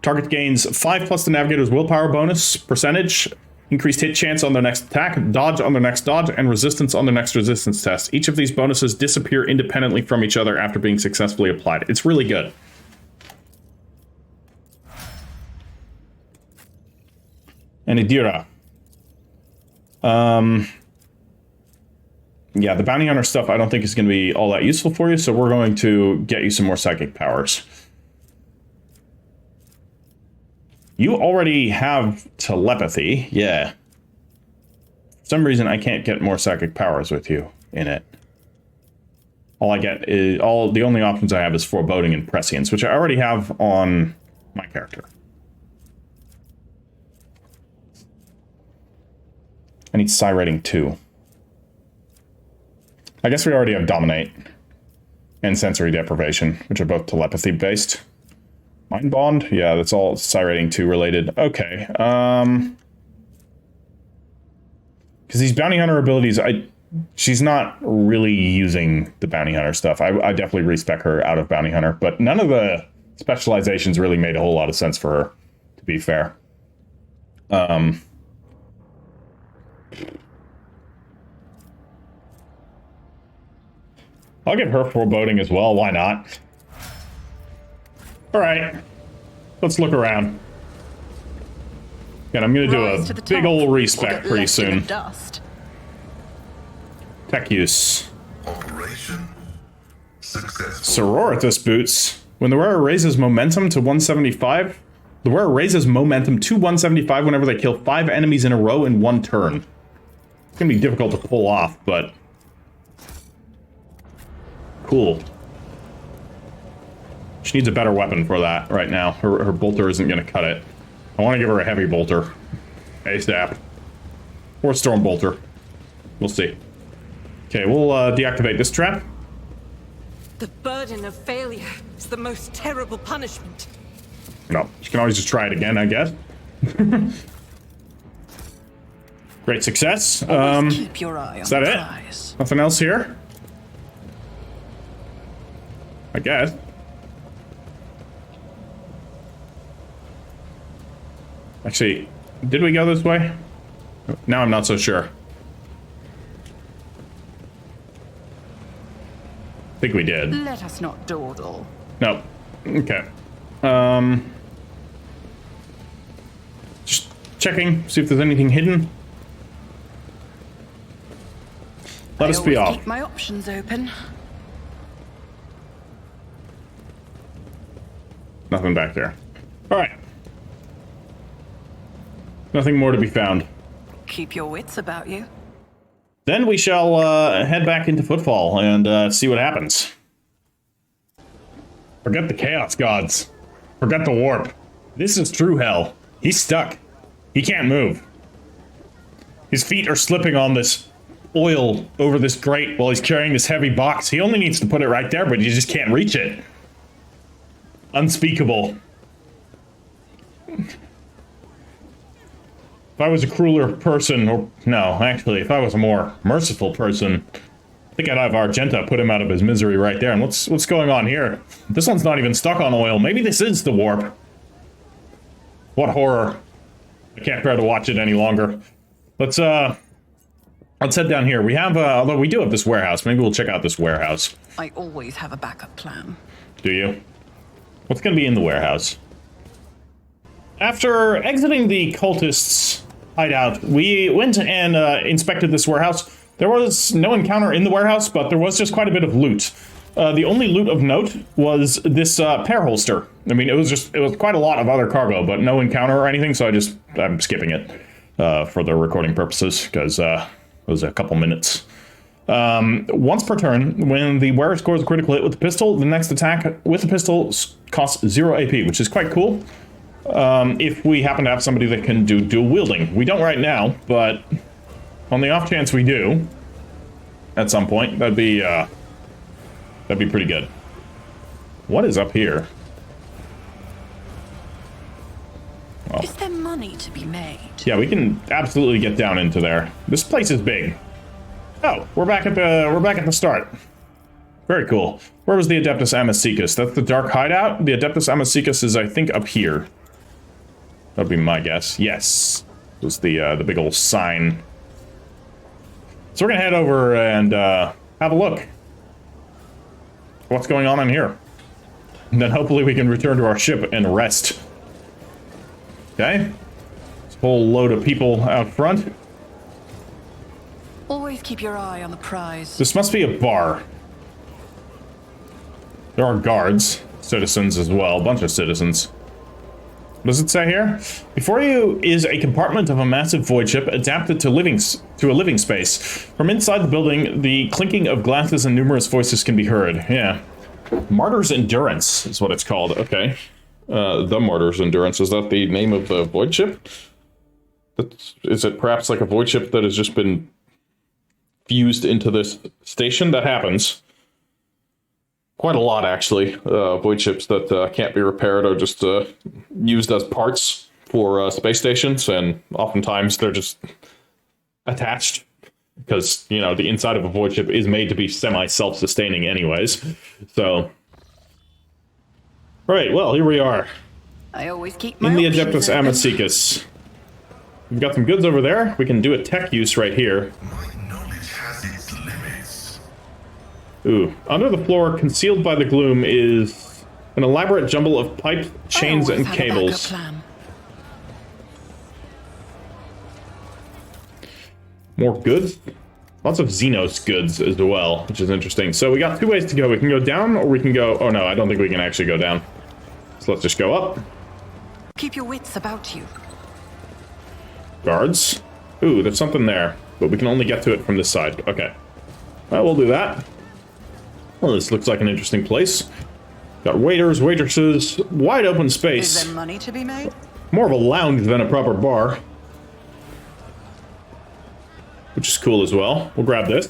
Target gains 5 plus the Navigator's willpower bonus percentage, increased hit chance on their next attack, dodge on their next dodge, and resistance on their next resistance test. Each of these bonuses disappear independently from each other after being successfully applied. It's really good. and Idira. Yeah, the bounty hunter stuff I don't think is going to be all that useful for you, so we're going to get you some more psychic powers. You already have telepathy, yeah. For some reason, I can't get more psychic powers with you in it. All I get is the only options I have is foreboding and prescience, which I already have on my character. I need psi rating 2. I guess we already have dominate and sensory deprivation, which are both telepathy based. Mind bond, yeah, that's all psi rating 2 related. Okay, because these bounty hunter abilities, she's not really using the bounty hunter stuff. I definitely respec her out of bounty hunter, but none of the specializations really made a whole lot of sense for her, to be fair. I'll give her foreboding as well, why not? Alright, let's look around. And I'm gonna do a big ol' respec pretty soon. Tech use. Operation successful. Sororitas boots. When the wearer raises momentum to 175, the wearer raises momentum to 175 whenever they kill 5 enemies in a row in 1 turn. It's gonna be difficult to pull off, but cool. She needs a better weapon for that right now. Her bolter isn't gonna cut it. I want to give her a heavy bolter. ASAP. Or storm bolter. We'll see. Okay, we'll deactivate this trap. The burden of failure is the most terrible punishment. No, you can always just try it again, I guess. Great success. Keep your eye on Is that the it? prize. Nothing else here? I guess. Actually, did we go this way? Now I'm not so sure. I think we did. Let us not dawdle. No. Okay. Just checking, see if there's anything hidden. Let us be off. Keep my options open. Nothing back there. Alright. Nothing more to be found. Keep your wits about you. Then we shall head back into Footfall and see what happens. Forget the Chaos Gods. Forget the Warp. This is true hell. He's stuck. He can't move. His feet are slipping on this oil over this grate while he's carrying this heavy box. He only needs to put it right there, but he just can't reach it. Unspeakable. If I was a crueler person, or no, actually, if I was a more merciful person, I think I'd have Argenta put him out of his misery right there. And what's going on here? This one's not even stuck on oil. Maybe this is the warp. What horror. I can't bear to watch it any longer. Let's head down here. We have, although we do have this warehouse. Maybe we'll check out this warehouse. I always have a backup plan. Do you? What's gonna be in the warehouse? After exiting the cultists' hideout, we went and inspected this warehouse. There was no encounter in the warehouse, but there was just quite a bit of loot. The only loot of note was this pear holster. I mean, it was quite a lot of other cargo, but no encounter or anything, so I'm skipping it for the recording purposes, because it was a couple minutes. Once per turn, when the wearer scores a critical hit with the pistol, the next attack with the pistol costs 0 AP, which is quite cool. If we happen to have somebody that can do dual wielding. We don't right now, but on the off chance we do, at some point, that'd be pretty good. What is up here? Oh. Is there money to be made? Yeah, we can absolutely get down into there. This place is big. Oh, we're back at the start. Very cool. Where was the Adeptus Amicicus? That's the dark hideout. The Adeptus Amicicus is, I think, up here. That'd be my guess. Yes. It was the big old sign. So we're gonna head over and have a look. What's going on in here? And then hopefully we can return to our ship and rest. Okay? Whole load of people out front. Always keep your eye on the prize. This must be a bar. There are guards, citizens as well, a bunch of citizens. What does it say here? Before you is a compartment of a massive void ship adapted to a living space. From inside the building, the clinking of glasses and numerous voices can be heard. Yeah. Martyr's Endurance is what it's called. Okay. The Martyr's Endurance. Is that the name of the void ship? Is it perhaps like a void ship that has just been fused into this station? That happens. Quite a lot, actually. Void ships that can't be repaired are just used as parts for space stations, and oftentimes they're just attached because, you know, the inside of a void ship is made to be semi-self-sustaining anyways. So, right, well, here we are. I always keep my In the options Adeptus open. Amicicus. We've got some goods over there. We can do a tech use right here. My knowledge has its limits. Ooh. Under the floor, concealed by the gloom, is an elaborate jumble of pipes, chains, I always and have a cables. backup plan. More goods? Lots of Xenos goods as well, which is interesting. So we got two ways to go. We can go down, or we can go... Oh no, I don't think we can actually go down. So let's just go up. Keep your wits about you. Guards. Ooh, there's something there. But we can only get to it from this side. Okay. Well, we'll do that. Well, this looks like an interesting place. Got waiters, waitresses, wide open Is space. there money to be made? More of a lounge than a proper bar. Which is cool as well. We'll grab this.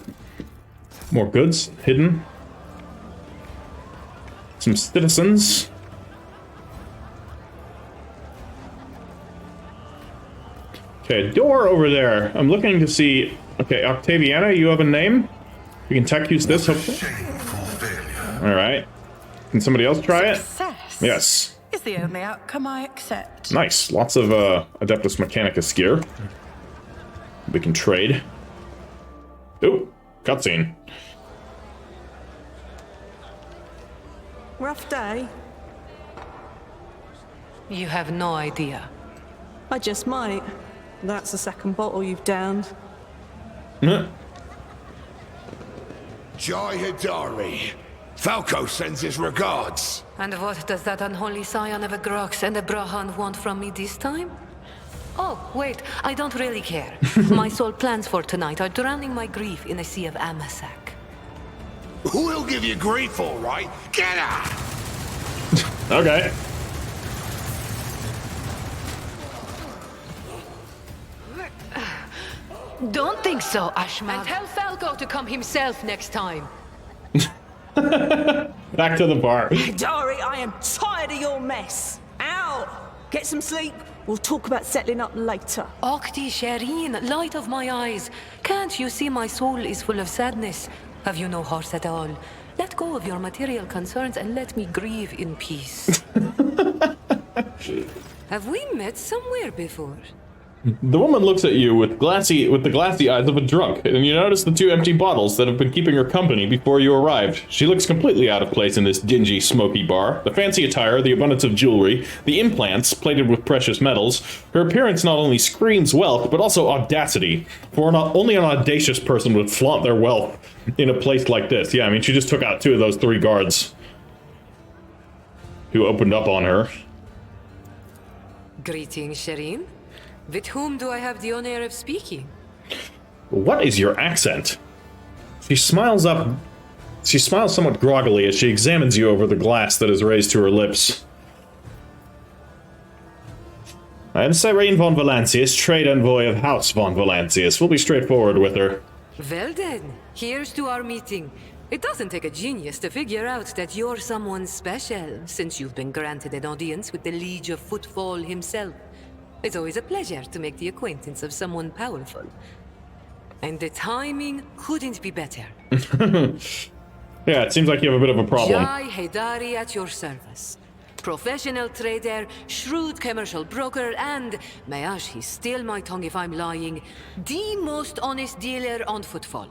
More goods, hidden. Some citizens. Okay, door over there. I'm looking to see... Okay, Octaviana, you have a name? We can tech use this, hopefully. Shameful failure. Alright. Can somebody else try it? Success Yes. is the only outcome I accept. Nice. Lots of Adeptus Mechanicus gear. We can trade. Ooh, cutscene. Rough day. You have no idea. I just might. That's the second bottle you've downed. Joy Hidari. Falco sends his regards. And what does that unholy scion of a Grox and a Brahan want from me this time? Oh, wait, I don't really care. My sole plans for tonight are drowning my grief in a sea of Amasak. Who'll give you grief, all right? Get out! Okay. Don't think so, Ashman. And tell Falco to come himself next time. Back to the bar. Dari, I am tired of your mess. Out! Get some sleep. We'll talk about settling up later. Octi Cyrene, light of my eyes. Can't you see my soul is full of sadness? Have you no heart at all? Let go of your material concerns and let me grieve in peace. Have we met somewhere before? The woman looks at you with the glassy eyes of a drunk, and you notice the two empty bottles that have been keeping her company before you arrived. She looks completely out of place in this dingy, smoky bar. The fancy attire, the abundance of jewelry, the implants plated with precious metals. Her appearance not only screams wealth, but also audacity. For only an audacious person would flaunt their wealth in a place like this. Yeah, I mean, she just took out two of those three guards who opened up on her. Greetings, Cyrene. With whom do I have the honor of speaking? What is your accent? She smiles somewhat groggily as she examines you over the glass that is raised to her lips. I am Cyrene von Valancius, trade envoy of House von Valancius. We'll be straightforward with her. Well then, here's to our meeting. It doesn't take a genius to figure out that you're someone special, since you've been granted an audience with the Liege of Footfall himself. It's always a pleasure to make the acquaintance of someone powerful. And the timing couldn't be better. Yeah, it seems like you have a bit of a problem. Jai Hidari at your service. Professional trader, shrewd commercial broker, and, may he steal my tongue if I'm lying, the most honest dealer on Footfall.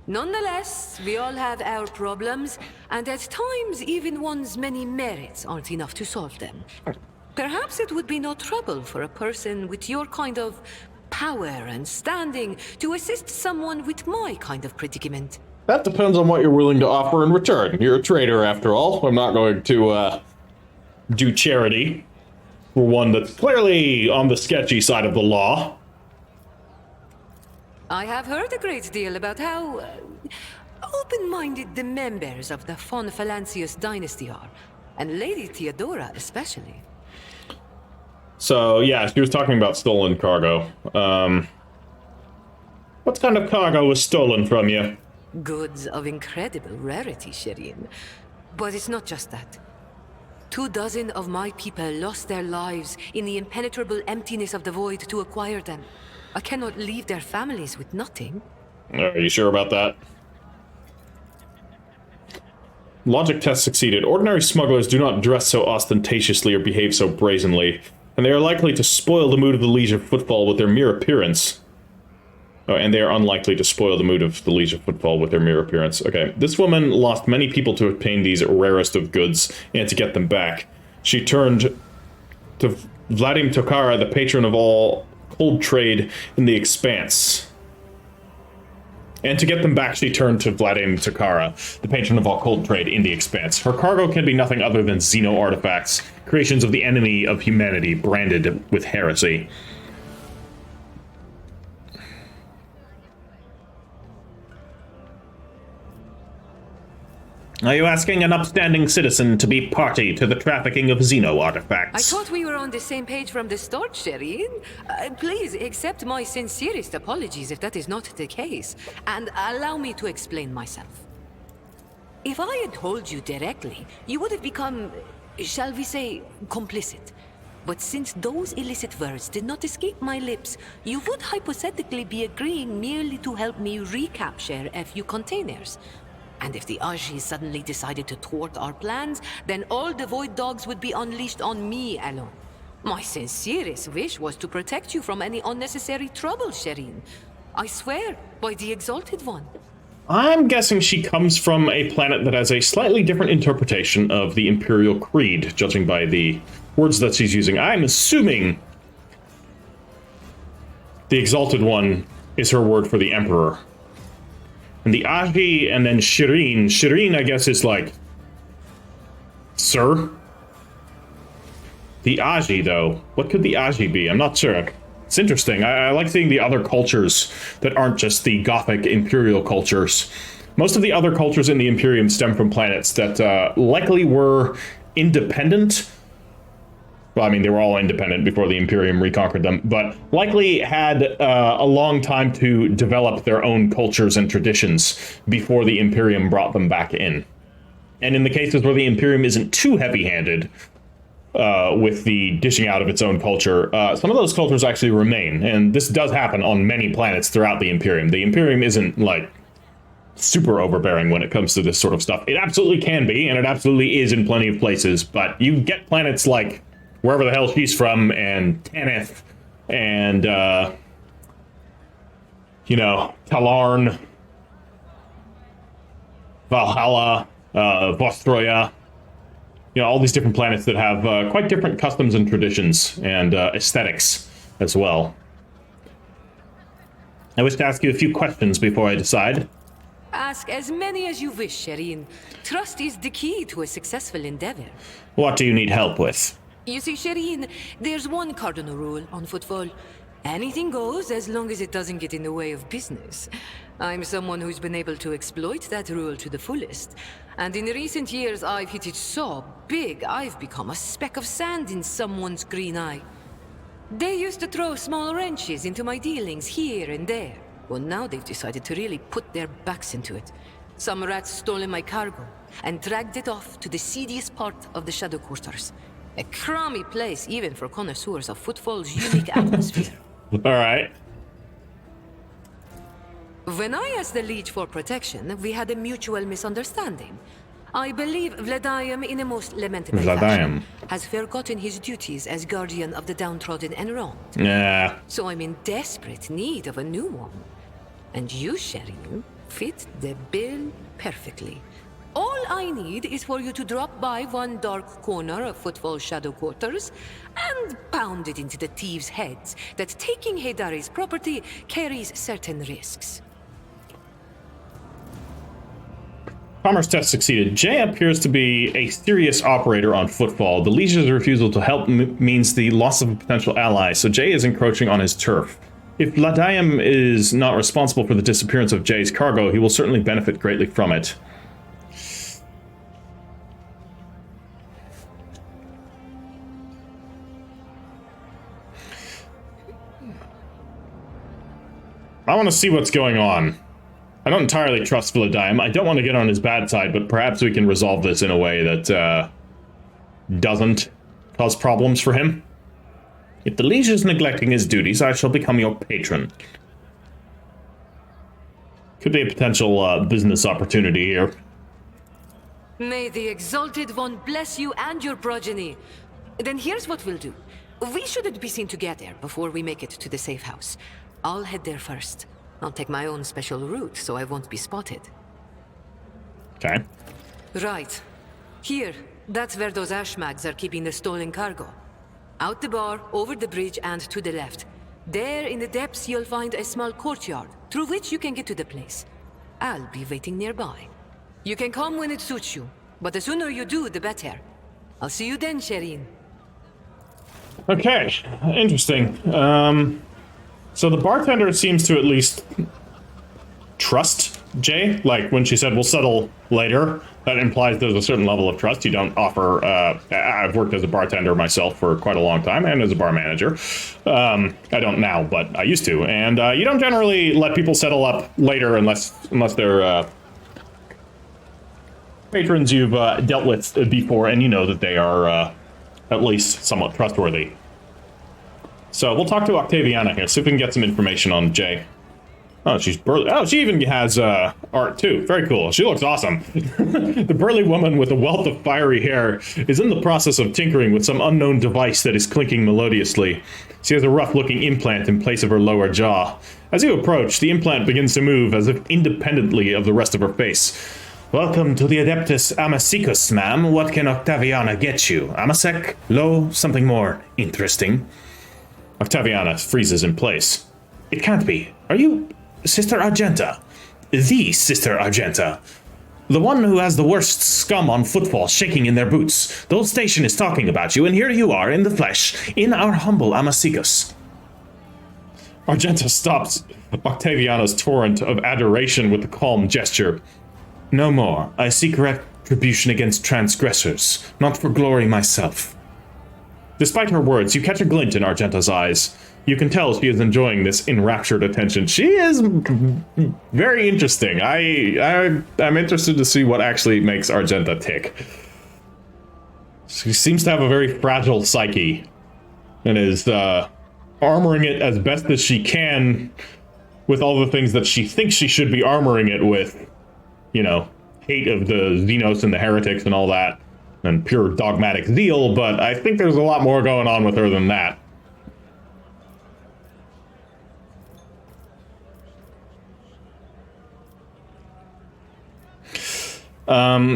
Nonetheless, we all have our problems, and at times even one's many merits aren't enough to solve them. Perhaps it would be no trouble for a person with your kind of power and standing to assist someone with my kind of predicament. That depends on what you're willing to offer in return. You're a traitor, after all. I'm not going to, do charity for one that's clearly on the sketchy side of the law. I have heard a great deal about how open-minded the members of the von Valancius dynasty are, and Lady Theodora especially. So, yeah, she was talking about stolen cargo. What kind of cargo was stolen from you? Goods of incredible rarity, Cyrene. But it's not just that. 24 of my people lost their lives in the impenetrable emptiness of the void to acquire them. I cannot leave their families with nothing. Are you sure about that? Logic test succeeded. Ordinary smugglers do not dress so ostentatiously or behave so brazenly, and they are likely to spoil the mood of the Liege of Footfall with their mere appearance. Oh, and they are unlikely to spoil the mood of the Liege of Footfall with their mere appearance. Okay, this woman lost many people to obtain these rarest of goods, and to get them back. She turned to Vladim Tokara, the patron of all cold trade in the Expanse. And to get them back, she turned to Vladim Tokara, the patron of all cold trade in the Expanse. Her cargo can be nothing other than Xeno artifacts, creations of the enemy of humanity, branded with heresy. Are you asking an upstanding citizen to be party to the trafficking of Xeno artifacts? I thought we were on the same page from the start, Cyrene. Please accept my sincerest apologies if that is not the case, and allow me to explain myself. If I had told you directly, you would have become, shall we say, complicit. But since those illicit words did not escape my lips, you would hypothetically be agreeing merely to help me recapture a few containers. And if the Aji suddenly decided to thwart our plans, then all the Void Dogs would be unleashed on me alone. My sincerest wish was to protect you from any unnecessary trouble, Cyrene. I swear, by the Exalted One. I'm guessing she comes from a planet that has a slightly different interpretation of the Imperial Creed, judging by the words that she's using. I'm assuming the Exalted One is her word for the Emperor. And the Aji, and then Cyrene. Cyrene, I guess, is like, sir? The Aji, though. What could the Aji be? I'm not sure. It's interesting. I like seeing the other cultures that aren't just the Gothic Imperial cultures. Most of the other cultures in the Imperium stem from planets that likely were independent. Well, I mean, they were all independent before the Imperium reconquered them, but likely had a long time to develop their own cultures and traditions before the Imperium brought them back in. And in the cases where the Imperium isn't too heavy-handed with the dishing out of its own culture, some of those cultures actually remain. And this does happen on many planets throughout the Imperium. The Imperium isn't, like, super overbearing when it comes to this sort of stuff. It absolutely can be, and it absolutely is in plenty of places, but you get planets like wherever the hell she's from, and Tanith, and, you know, Talarn, Valhalla, Vostroya, you know, all these different planets that have quite different customs and traditions, and aesthetics as well. I wish to ask you a few questions before I decide. Ask as many as you wish, Cyrene. Trust is the key to a successful endeavor. What do you need help with? You see, Cyrene, there's one cardinal rule on Footfall. Anything goes as long as it doesn't get in the way of business. I'm someone who's been able to exploit that rule to the fullest. And in recent years, I've hit it so big, I've become a speck of sand in someone's green eye. They used to throw small wrenches into my dealings here and there. Well, now they've decided to really put their backs into it. Some rats stole my cargo and dragged it off to the seediest part of the Shadow Quarters. A crummy place, even for connoisseurs of Footfall's unique atmosphere. All right. When I asked the Liege for protection, we had a mutual misunderstanding. I believe Vladim, in a most lamentable fashion, has forgotten his duties as guardian of the downtrodden and wronged. Yeah. So I'm in desperate need of a new one. And you, Cyrene, fit the bill perfectly. All I need is for you to drop by one dark corner of Footfall Shadow Quarters and pound it into the thieves' heads that taking Heydari's property carries certain risks. Commerce test succeeded. Jay appears to be a serious operator on Footfall. The Liege's refusal to help means the loss of a potential ally, so Jay is encroaching on his turf. If Ladiam is not responsible for the disappearance of Jay's cargo, he will certainly benefit greatly from it. I want to see what's going on. I don't entirely trust Vladium. I don't want to get on his bad side, but perhaps we can resolve this in a way that doesn't cause problems for him. If the Liege is neglecting his duties, I shall become your patron. Could be a potential business opportunity here. May the Exalted One bless you and your progeny. Then here's what we'll do. We shouldn't be seen together before we make it to the safe house. I'll head there first. I'll take my own special route so I won't be spotted. Okay. Right. Here, that's where those ashmags are keeping the stolen cargo. Out the bar, over the bridge, and to the left. There in the depths you'll find a small courtyard, through which you can get to the place. I'll be waiting nearby. You can come when it suits you, but the sooner you do, the better. I'll see you then, Cyrene. Okay, interesting. So the bartender seems to at least trust Jay. Like, when she said, we'll settle later, that implies there's a certain level of trust. You don't offer... I've worked as a bartender myself for quite a long time, and as a bar manager. I don't now, but I used to. And you don't generally let people settle up later unless they're patrons you've dealt with before, and you know that they are at least somewhat trustworthy. So we'll talk to Octaviana here, see if we can get some information on Jay. Oh, she's burly. Oh, she even has art too. Very cool. She looks awesome. The burly woman with a wealth of fiery hair is in the process of tinkering with some unknown device that is clinking melodiously. She has a rough-looking implant in place of her lower jaw. As you approach, the implant begins to move as if independently of the rest of her face. Welcome to the Adeptus Amasikus, ma'am. What can Octaviana get you? Amasec? Lo? Something more interesting? Octaviana freezes in place. It can't be. Are you Sister Argenta? The Sister Argenta. The one who has the worst scum on Footfall shaking in their boots. The old station is talking about you, and here you are in the flesh, in our humble Amasikus. Argenta stops Octaviana's torrent of adoration with a calm gesture. No more. I seek retribution against transgressors, not for glory myself. Despite her words, you catch a glint in Argenta's eyes. You can tell she is enjoying this enraptured attention. She is very interesting. I'm interested to see what actually makes Argenta tick. She seems to have a very fragile psyche and is armoring it as best as she can with all the things that she thinks she should be armoring it with. You know, hate of the Xenos and the heretics and all that. And pure dogmatic zeal, but I think there's a lot more going on with her than that.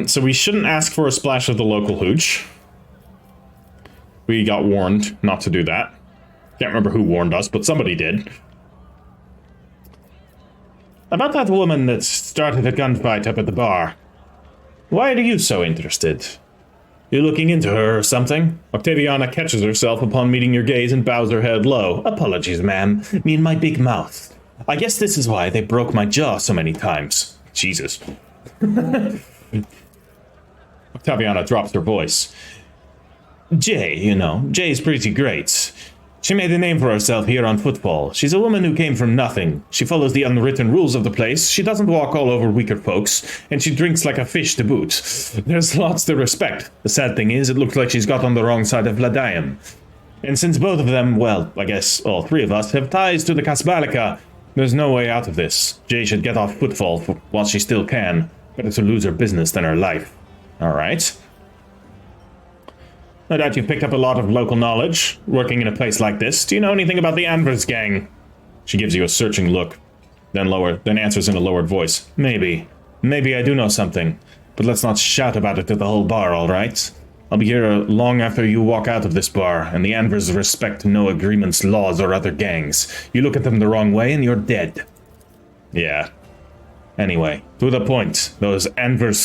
So we shouldn't ask for a splash of the local hooch. We got warned not to do that. Can't remember who warned us, but somebody did. About that woman that started a gunfight up at the bar. Why are you so interested? You looking into her or something? Octaviana catches herself upon meeting your gaze and bows her head low. Apologies, ma'am. Me and my big mouth. I guess this is why they broke my jaw so many times. Jesus. Octaviana drops her voice. Jay, you know, Jay's pretty great. She made a name for herself here on Footfall. She's a woman who came from nothing. She follows the unwritten rules of the place. She doesn't walk all over weaker folks, and she drinks like a fish to boot. There's lots to respect. The sad thing is, it looks like she's got on the wrong side of Vladium. And since both of them, well, I guess all three of us, have ties to the Kasbalika, there's no way out of this. Jay should get off Footfall while she still can. Better to lose her business than her life. Alright. No doubt you've picked up a lot of local knowledge, working in a place like this. Do you know anything about the Anvers gang? She gives you a searching look, then answers in a lowered voice. Maybe I do know something. But let's not shout about it to the whole bar, alright? I'll be here long after you walk out of this bar, and the Anvers respect no agreements, laws, or other gangs. You look at them the wrong way and you're dead. Yeah. Anyway, to the point. Those Anvers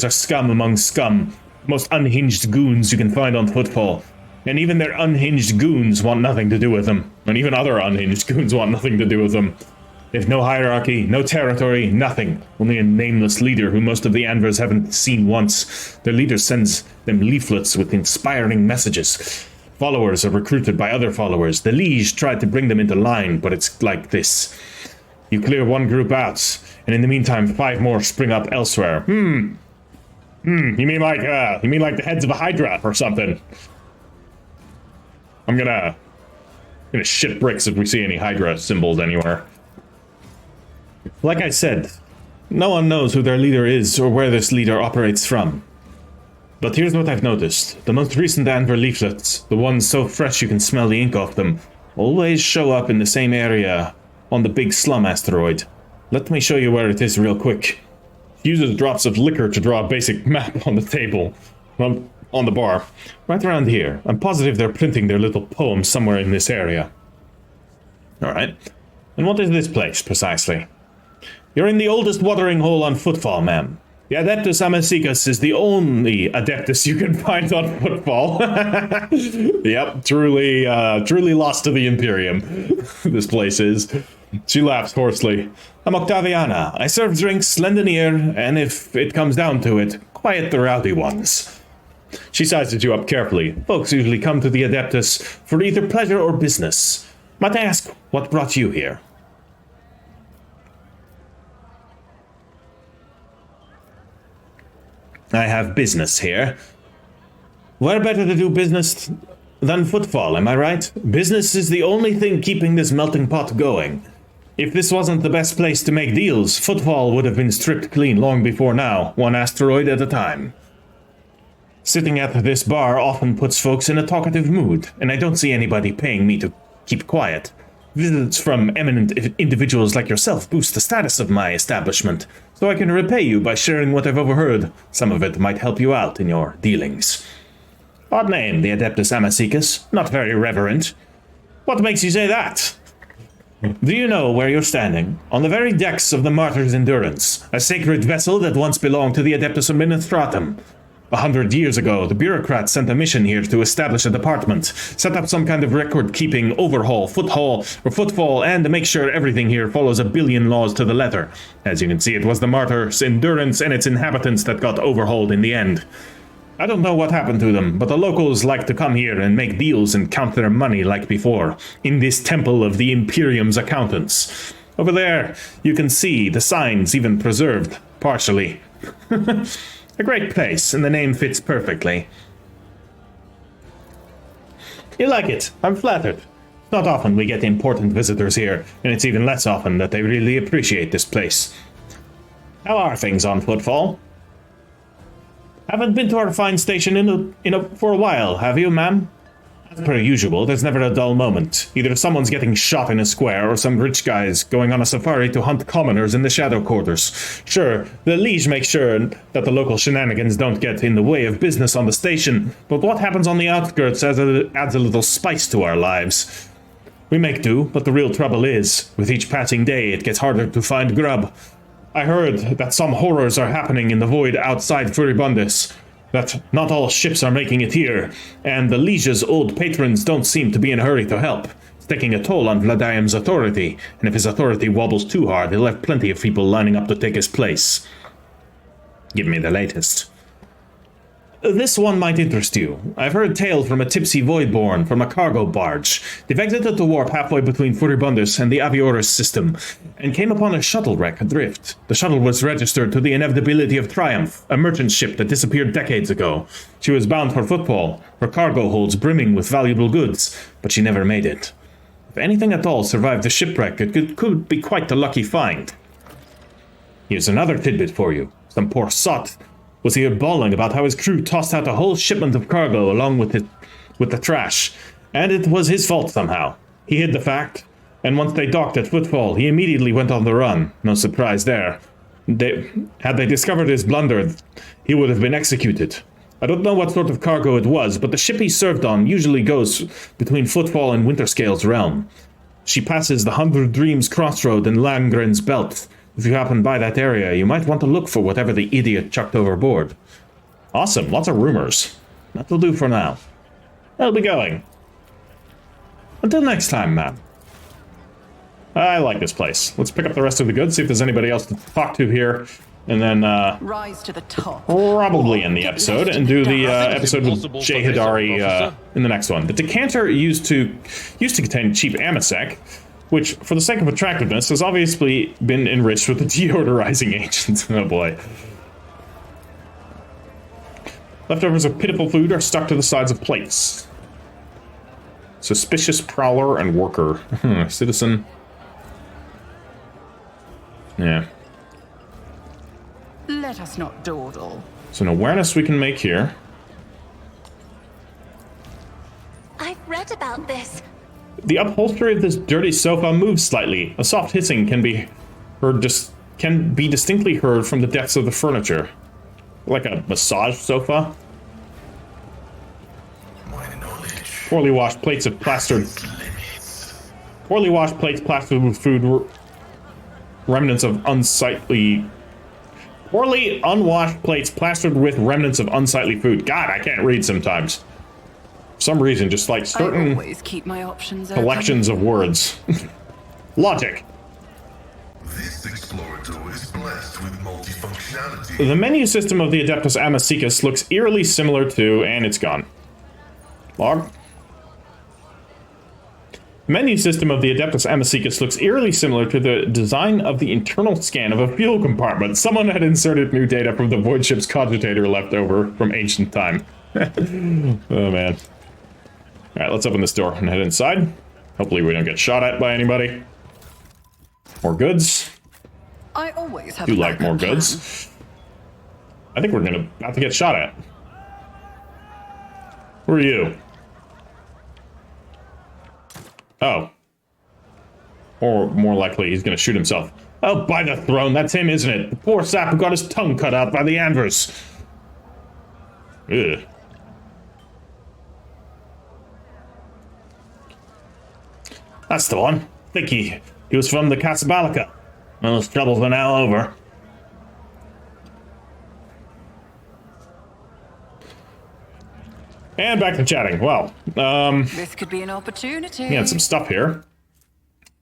are scum among scum. Most unhinged goons you can find on Footfall. And even their unhinged goons want nothing to do with them. And even other unhinged goons want nothing to do with them. They've no hierarchy, no territory, nothing. Only a nameless leader who most of the Anvers haven't seen once. Their leader sends them leaflets with inspiring messages. Followers are recruited by other followers. The Liege tried to bring them into line, but it's like this. You clear one group out, and in the meantime 5 more spring up elsewhere. You mean like the heads of a Hydra or something? I'm gonna shit bricks if we see any Hydra symbols anywhere. Like I said, no one knows who their leader is or where this leader operates from. But here's what I've noticed. The most recent Anver leaflets, the ones so fresh you can smell the ink off them, always show up in the same area on the big slum asteroid. Let me show you where it is real quick. It uses drops of liquor to draw a basic map on the table. On the bar. Right around here. I'm positive they're printing their little poem somewhere in this area. Alright. And what is this place, precisely? You're in the oldest watering hole on Footfall, ma'am. The Adeptus Amazicus is the only Adeptus you can find on Footfall. Yep, truly lost to the Imperium. This place is. She laughs hoarsely. I'm Octaviana. I serve drinks, lend an ear, and if it comes down to it, quiet the rowdy ones. She sizes you up carefully. Folks usually come to the Adeptus for either pleasure or business. Might I ask what brought you here? I have business here. Where better to do business than Footfall, am I right? Business is the only thing keeping this melting pot going. If this wasn't the best place to make deals, Footfall would have been stripped clean long before now, one asteroid at a time. Sitting at this bar often puts folks in a talkative mood, and I don't see anybody paying me to keep quiet. Visits from eminent individuals like yourself boost the status of my establishment, so I can repay you by sharing what I've overheard. Some of it might help you out in your dealings. Odd name, the Adeptus Amazicus. Not very reverent. What makes you say that? Do you know where you're standing? On the very decks of the Martyr's Endurance, a sacred vessel that once belonged to the Adeptus Administratum. 100 years ago, the bureaucrats sent a mission here to establish a department, set up some kind of record-keeping overhaul, footfall, and to make sure everything here follows 1 billion laws to the letter. As you can see, it was the Martyr's Endurance and its inhabitants that got overhauled in the end. I don't know what happened to them, but the locals like to come here and make deals and count their money like before, in this temple of the Imperium's accountants. Over there, you can see the signs even preserved, partially. A great place, and the name fits perfectly. You like it? I'm flattered. Not often we get important visitors here, and it's even less often that they really appreciate this place. How are things on Footfall? Haven't been to our fine station for a while, have you, ma'am? As per usual, there's never a dull moment. Either someone's getting shot in a square, or some rich guy's going on a safari to hunt commoners in the shadow quarters. Sure, the Liege makes sure that the local shenanigans don't get in the way of business on the station, but what happens on the outskirts adds a little spice to our lives. We make do, but the real trouble is, with each passing day it gets harder to find grub. I heard that some horrors are happening in the void outside Furibundus, that not all ships are making it here, and the Liege's old patrons don't seem to be in a hurry to help. It's taking a toll on Vladium's authority, and if his authority wobbles too hard, he'll have plenty of people lining up to take his place. Give me the latest. This one might interest you. I've heard tale from a tipsy Voidborn from a cargo barge. They've exited the warp halfway between Furibundus and the Avioris system, and came upon a shuttle wreck adrift. The shuttle was registered to the Inevitability of Triumph, a merchant ship that disappeared decades ago. She was bound for Footfall, her cargo holds brimming with valuable goods, but she never made it. If anything at all survived the shipwreck, it could be quite a lucky find. Here's another tidbit for you. Some poor sot was here bawling about how his crew tossed out a whole shipment of cargo along with the trash, and it was his fault somehow. He hid the fact, and once they docked at Footfall, he immediately went on the run. No surprise there. Had they discovered his blunder, he would have been executed. I don't know what sort of cargo it was, but the ship he served on usually goes between Footfall and Winterscale's realm. She passes the 100 Dreams Crossroad and Landgren's Belt. If you happen by that area, you might want to look for whatever the idiot chucked overboard. Awesome, lots of rumors. That'll do for now. I'll be going. Until next time, ma'am. I like this place. Let's pick up the rest of the goods, see if there's anybody else to talk to here, and then Rise to the top. probably end the episode and do the episode with Jay Hidari in the next one. The decanter used to contain cheap amasec, which, for the sake of attractiveness, has obviously been enriched with a deodorizing agent. Oh boy. Leftovers of pitiful food are stuck to the sides of plates. Suspicious prowler and worker. Citizen. Yeah. Let us not dawdle. So an awareness we can make here. I've read about this. The upholstery of this dirty sofa moves slightly. A soft hissing can be distinctly heard from the depths of the furniture. Like a massage sofa. Poorly washed plates plastered with food. Remnants of unsightly. Poorly unwashed plates plastered with remnants of unsightly food. God, I can't read sometimes. For some reason, just like certain I always keep my options open. collections of words. Logic. This explorator is blessed with multifunctionality. The menu system of the Adeptus Amicus looks eerily similar to, and it's gone. Log. The menu system of the Adeptus Amicus looks eerily similar to the design of the internal scan of a fuel compartment. Someone had inserted new data from the void ship's cogitator left over from ancient time. Oh man. Alright, let's open this door and head inside. Hopefully we don't get shot at by anybody. More goods. I always have Do a like more backup goods. I think we're about to get shot at. Who are you? Oh. Or more likely, he's gonna shoot himself. Oh, by the throne, that's him, isn't it? The poor sap who got his tongue cut out by the anvers. Ugh. That's the one. I think he was from the Casablanca. Well, his troubles are now over. And back to chatting. Well, This could be an opportunity. we had some stuff here.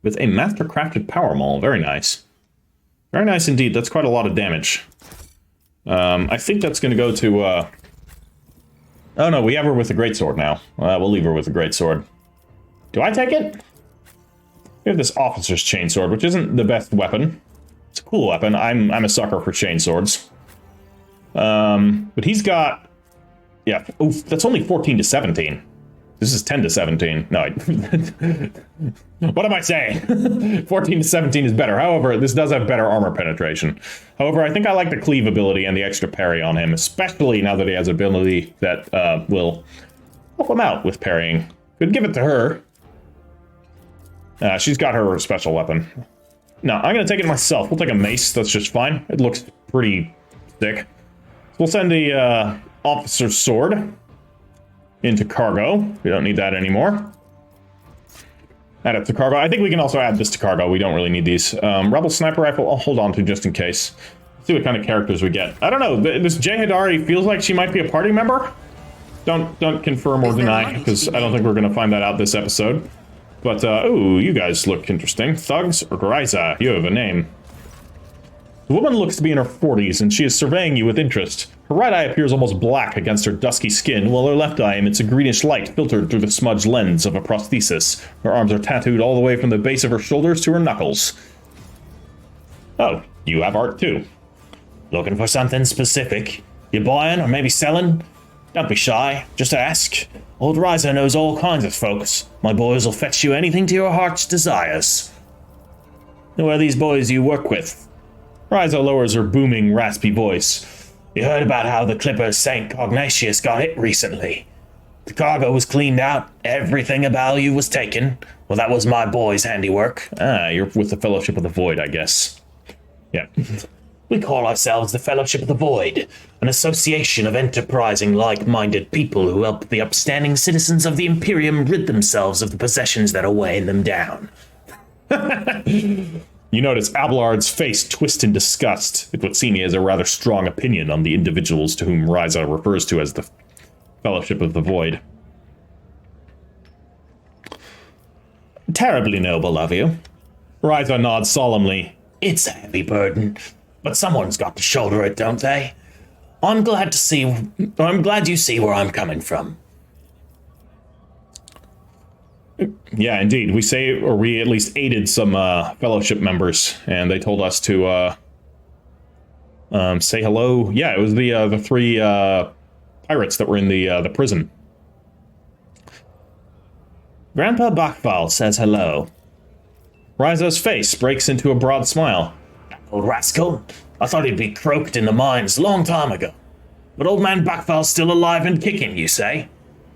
With a master-crafted power maul. Very nice. Very nice indeed. That's quite a lot of damage. I think that's going to go to, Oh no, we have her with a greatsword now. We'll leave her with a greatsword. Do I take it? We have this officer's chainsword, which isn't the best weapon. It's a cool weapon. I'm a sucker for chainswords. But he's got... Yeah, oof, that's only 14 to 17. This is 10 to 17. No, what am I saying? 14 to 17 is better. However, this does have better armor penetration. However, I think I like the cleave ability and the extra parry on him, especially now that he has ability that will help him out with parrying. Could give it to her. She's got her special weapon. No, I'm going to take it myself. We'll take a mace. That's just fine. It looks pretty thick. So we'll send the officer's sword into cargo. We don't need that anymore. Add it to cargo. I think we can also add this to cargo. We don't really need these. Rebel sniper rifle, I'll hold on to just in case. See what kind of characters we get. I don't know. This Jay Hidari feels like she might be a party member. Don't confirm or deny, because I don't think we're going to find that out this episode. But, ooh, you guys look interesting. Thugs or Gryza, you have a name. The woman looks to be in her 40s, and she is surveying you with interest. Her right eye appears almost black against her dusky skin, while her left eye emits a greenish light filtered through the smudged lens of a prosthesis. Her arms are tattooed all the way from the base of her shoulders to her knuckles. Oh, you have art too. Looking for something specific? You buying or maybe selling? Don't be shy, just ask. Old Riser knows all kinds of folks. My boys will fetch you anything to your heart's desires. Who are these boys you work with? Riser lowers her booming, raspy voice. You heard about how the clipper St. Cognatius got hit recently. The cargo was cleaned out, everything of value was taken. Well, that was my boy's handiwork. Ah, you're with the Fellowship of the Void, I guess. Yeah. We call ourselves the Fellowship of the Void, an association of enterprising, like-minded people who help the upstanding citizens of the Imperium rid themselves of the possessions that are weighing them down. You notice Abelard's face twist in disgust at what seems he has a rather strong opinion on the individuals to whom Ryza refers to as the Fellowship of the Void. Terribly noble of you. Ryza nods solemnly. It's a heavy burden, but someone's got to shoulder it, don't they? I'm glad you see where I'm coming from. Yeah, indeed. We at least aided some Fellowship members, and they told us to say hello. Yeah, it was the three pirates that were in the prison. Grandpa Bachval says hello. Ryza's face breaks into a broad smile. Old rascal. I thought he'd be croaked in the mines long time ago. But old man Bachval's still alive and kicking, you say?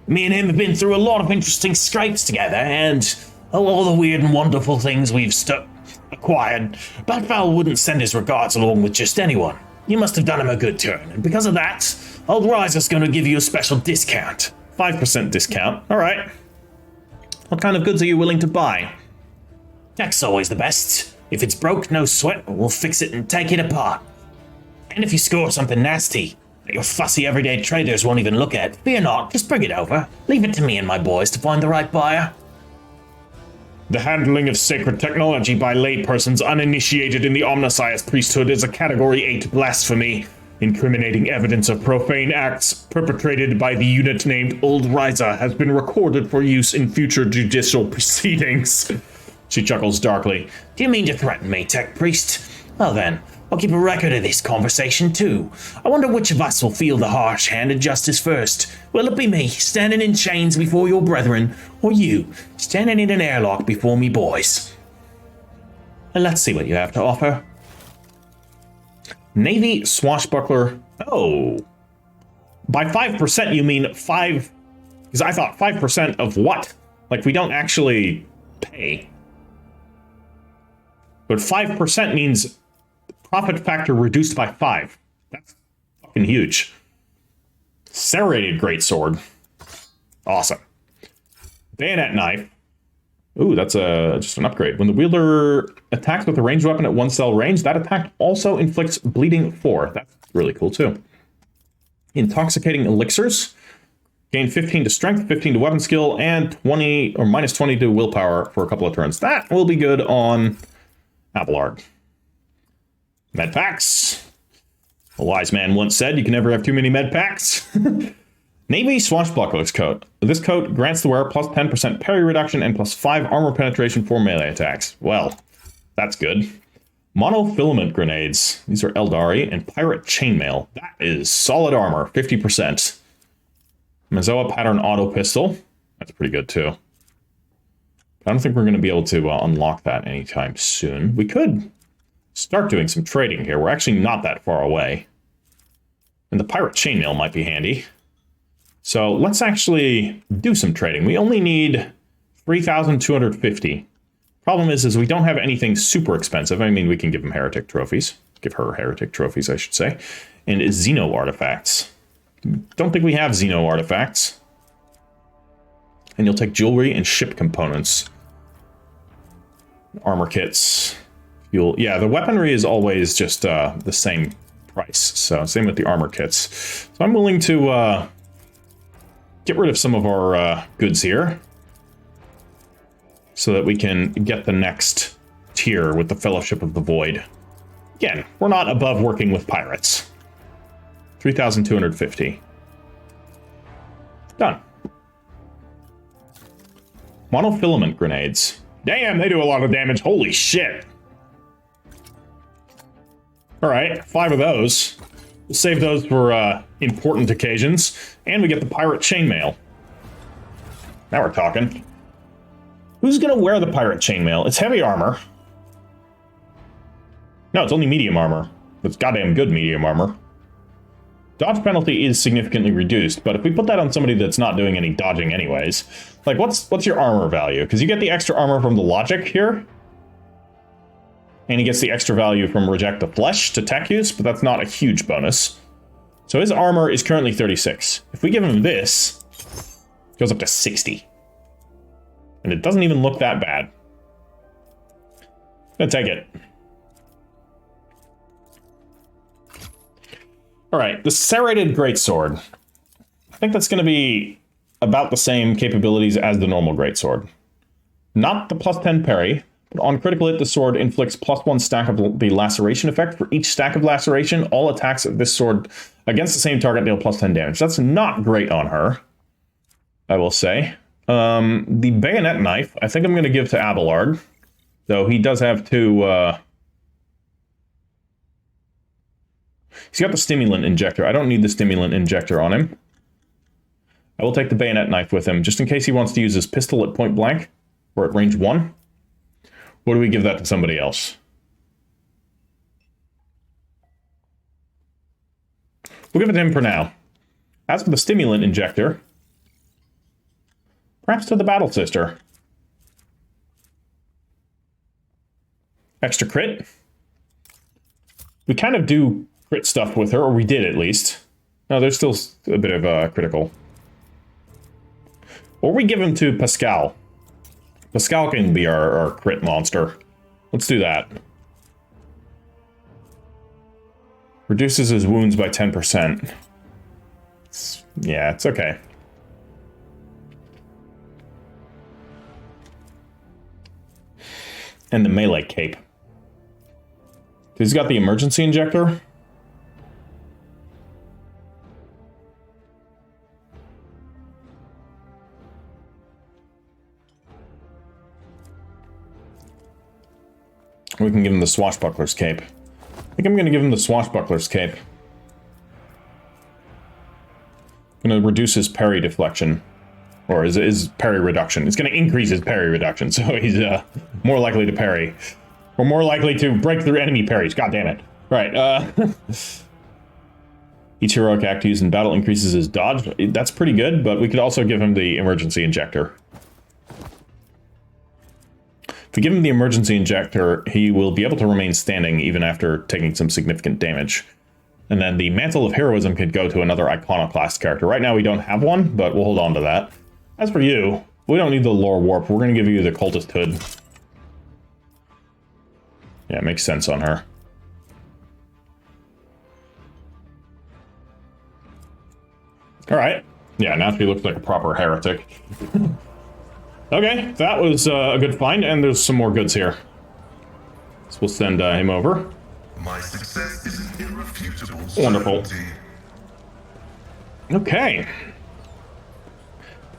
Me and him have been through a lot of interesting scrapes together, and all the weird and wonderful things we've acquired. Bachval wouldn't send his regards along with just anyone. You must have done him a good turn, and because of that, old Ryza's going to give you a special discount. 5% discount. All right. What kind of goods are you willing to buy? That's always the best. If it's broke, no sweat, we'll fix it and take it apart. And if you score something nasty that your fussy everyday traders won't even look at, fear not, just bring it over. Leave it to me and my boys to find the right buyer. The handling of sacred technology by laypersons uninitiated in the Omnissiah's priesthood is a Category 8 blasphemy, incriminating evidence of profane acts perpetrated by the unit named Old Ryza has been recorded for use in future judicial proceedings. She chuckles darkly. Do you mean to threaten me, Tech Priest? Well then, I'll keep a record of this conversation too. I wonder which of us will feel the harsh hand of justice first. Will it be me, standing in chains before your brethren, or you, standing in an airlock before me boys? Let's see what you have to offer. Navy swashbuckler. Oh. By 5% you mean 5... Because I thought 5% of what? Like, we don't actually pay. But 5% means profit factor reduced by 5. That's fucking huge. Serrated greatsword. Awesome. Bayonet knife. Ooh, that's just an upgrade. When the wielder attacks with a ranged weapon at 1 cell range, that attack also inflicts bleeding 4. That's really cool too. Intoxicating elixirs. Gain 15 to strength, 15 to weapon skill, and 20 or minus 20 to willpower for a couple of turns. That will be good on Abelard. Med packs. A wise man once said you can never have too many med packs. Navy Swashbuckler's Coat. This coat grants the wearer plus 10% parry reduction and plus 5 armor penetration for melee attacks. Well, that's good. Monofilament grenades. These are Eldari and Pirate Chainmail. That is solid armor, 50%. Mazoa Pattern Auto Pistol. That's pretty good too. I don't think we're going to be able to unlock that anytime soon. We could start doing some trading here. We're actually not that far away. And the Pirate Chainmail might be handy. So let's actually do some trading. We only need 3,250. Problem is we don't have anything super expensive. I mean, we can give them heretic trophies. Give her heretic trophies, I should say. And Xeno artifacts. Don't think we have Xeno artifacts. And you'll take jewelry and ship components. Armor kits. Fuel. Yeah, the weaponry is always just the same price. So same with the armor kits. So I'm willing to get rid of some of our goods here. So that we can get the next tier with the Fellowship of the Void. Again, we're not above working with pirates. 3,250. Done. Monofilament grenades. Damn, they do a lot of damage. Holy shit. Alright, 5 of those. We'll save those for important occasions. And we get the Pirate Chainmail. Now we're talking. Who's gonna wear the Pirate Chainmail? It's heavy armor. No, it's only medium armor. It's goddamn good medium armor. Dodge penalty is significantly reduced, but if we put that on somebody that's not doing any dodging anyways, like what's your armor value? Because you get the extra armor from the logic here. And he gets the extra value from Reject the Flesh to tech use, but that's not a huge bonus. So his armor is currently 36. If we give him this, it goes up to 60. And it doesn't even look that bad. I'm gonna take it. Alright, the Serrated Greatsword. I think that's gonna be about the same capabilities as the normal Greatsword. Not the plus 10 parry, but on critical hit, the sword inflicts +1 stack of the laceration effect. For each stack of laceration, all attacks of this sword against the same target deal +10 damage. That's not great on her, I will say. The bayonet knife, I think I'm going to give to Abelard, though he does have to... He's got the stimulant injector. I don't need the stimulant injector on him. I will take the bayonet knife with him, just in case he wants to use his pistol at point blank, or at range 1. Or do we give that to somebody else? We'll give it to him for now. As for the stimulant injector, perhaps to the Battle Sister. Extra crit. We kind of do crit stuff with her, or we did at least. No, there's still a bit of critical. Or we give him to Pascal. Pascal can be our crit monster. Let's do that. Reduces his wounds by 10%. Yeah, it's okay. And the melee cape. He's got the emergency injector. We can give him the Swashbuckler's Cape. I think I'm going to give him the Swashbuckler's Cape. I'm going to reduce his parry deflection. Or his parry reduction. It's going to increase his parry reduction, so he's more likely to parry. Or more likely to break through enemy parries. God damn it. Right, Each heroic act used in battle increases his dodge. That's pretty good, but we could also give him the emergency injector. If we give him the emergency injector, he will be able to remain standing even after taking some significant damage. And then the Mantle of Heroism could go to another Iconoclast character. Right now we don't have one, but we'll hold on to that. As for you, we don't need the Lore Warp. We're going to give you the Cultist Hood. Yeah, it makes sense on her. Alright. Yeah, now she looks like a proper heretic. Okay, that was a good find, and there's some more goods here. So we'll send him over. My success is an irrefutable Wonderful. certainty. Okay.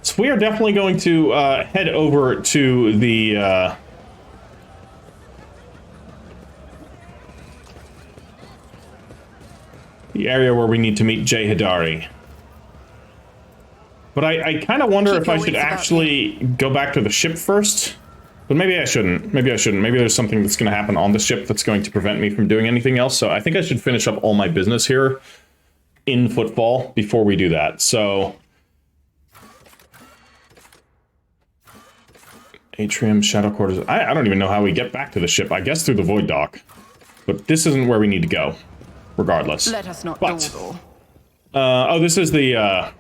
So we are definitely going to head over to the... the area where we need to meet Jay Hidari. But I kind of wonder if I should actually go back to the ship first. But maybe I shouldn't. Maybe I shouldn't. Maybe there's something that's going to happen on the ship that's going to prevent me from doing anything else. So I think I should finish up all my business here in Footfall before we do that. So... Atrium, Shadow Quarters... I don't even know how we get back to the ship. I guess through the Void Dock. But this isn't where we need to go. Regardless. Let us not But, dawdle. oh, this is the,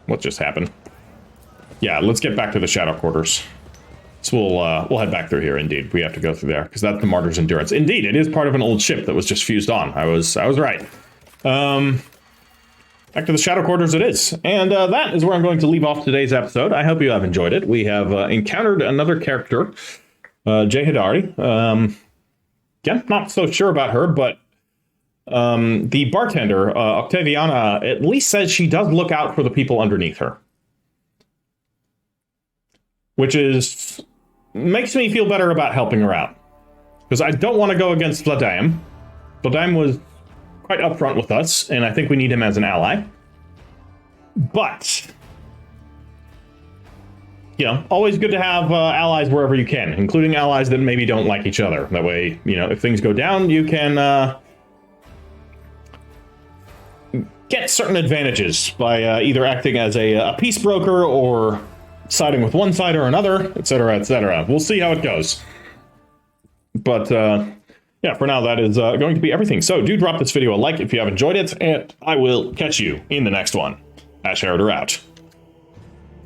what just happened? Yeah, let's get back to the Shadow Quarters. So we'll head back through here, indeed. We have to go through there, because that's the Martyr's Endurance. Indeed, it is part of an old ship that was just fused on. I was right. Back to the Shadow Quarters it is. And that is where I'm going to leave off today's episode. I hope you have enjoyed it. We have encountered another character, Jay Hidari. Again, not so sure about her, but the bartender, Octaviana, at least says she does look out for the people underneath her. Which makes me feel better about helping her out. Because I don't want to go against Vladimir. Vladimir was quite upfront with us, and I think we need him as an ally. But, you know, always good to have allies wherever you can, including allies that maybe don't like each other. That way, you know, if things go down, you can get certain advantages by either acting as a peace broker or siding with one side or another, etc., etc. We'll see how it goes. But yeah, for now, that is going to be everything. So do drop this video a like if you have enjoyed it, and I will catch you in the next one. Heritor out.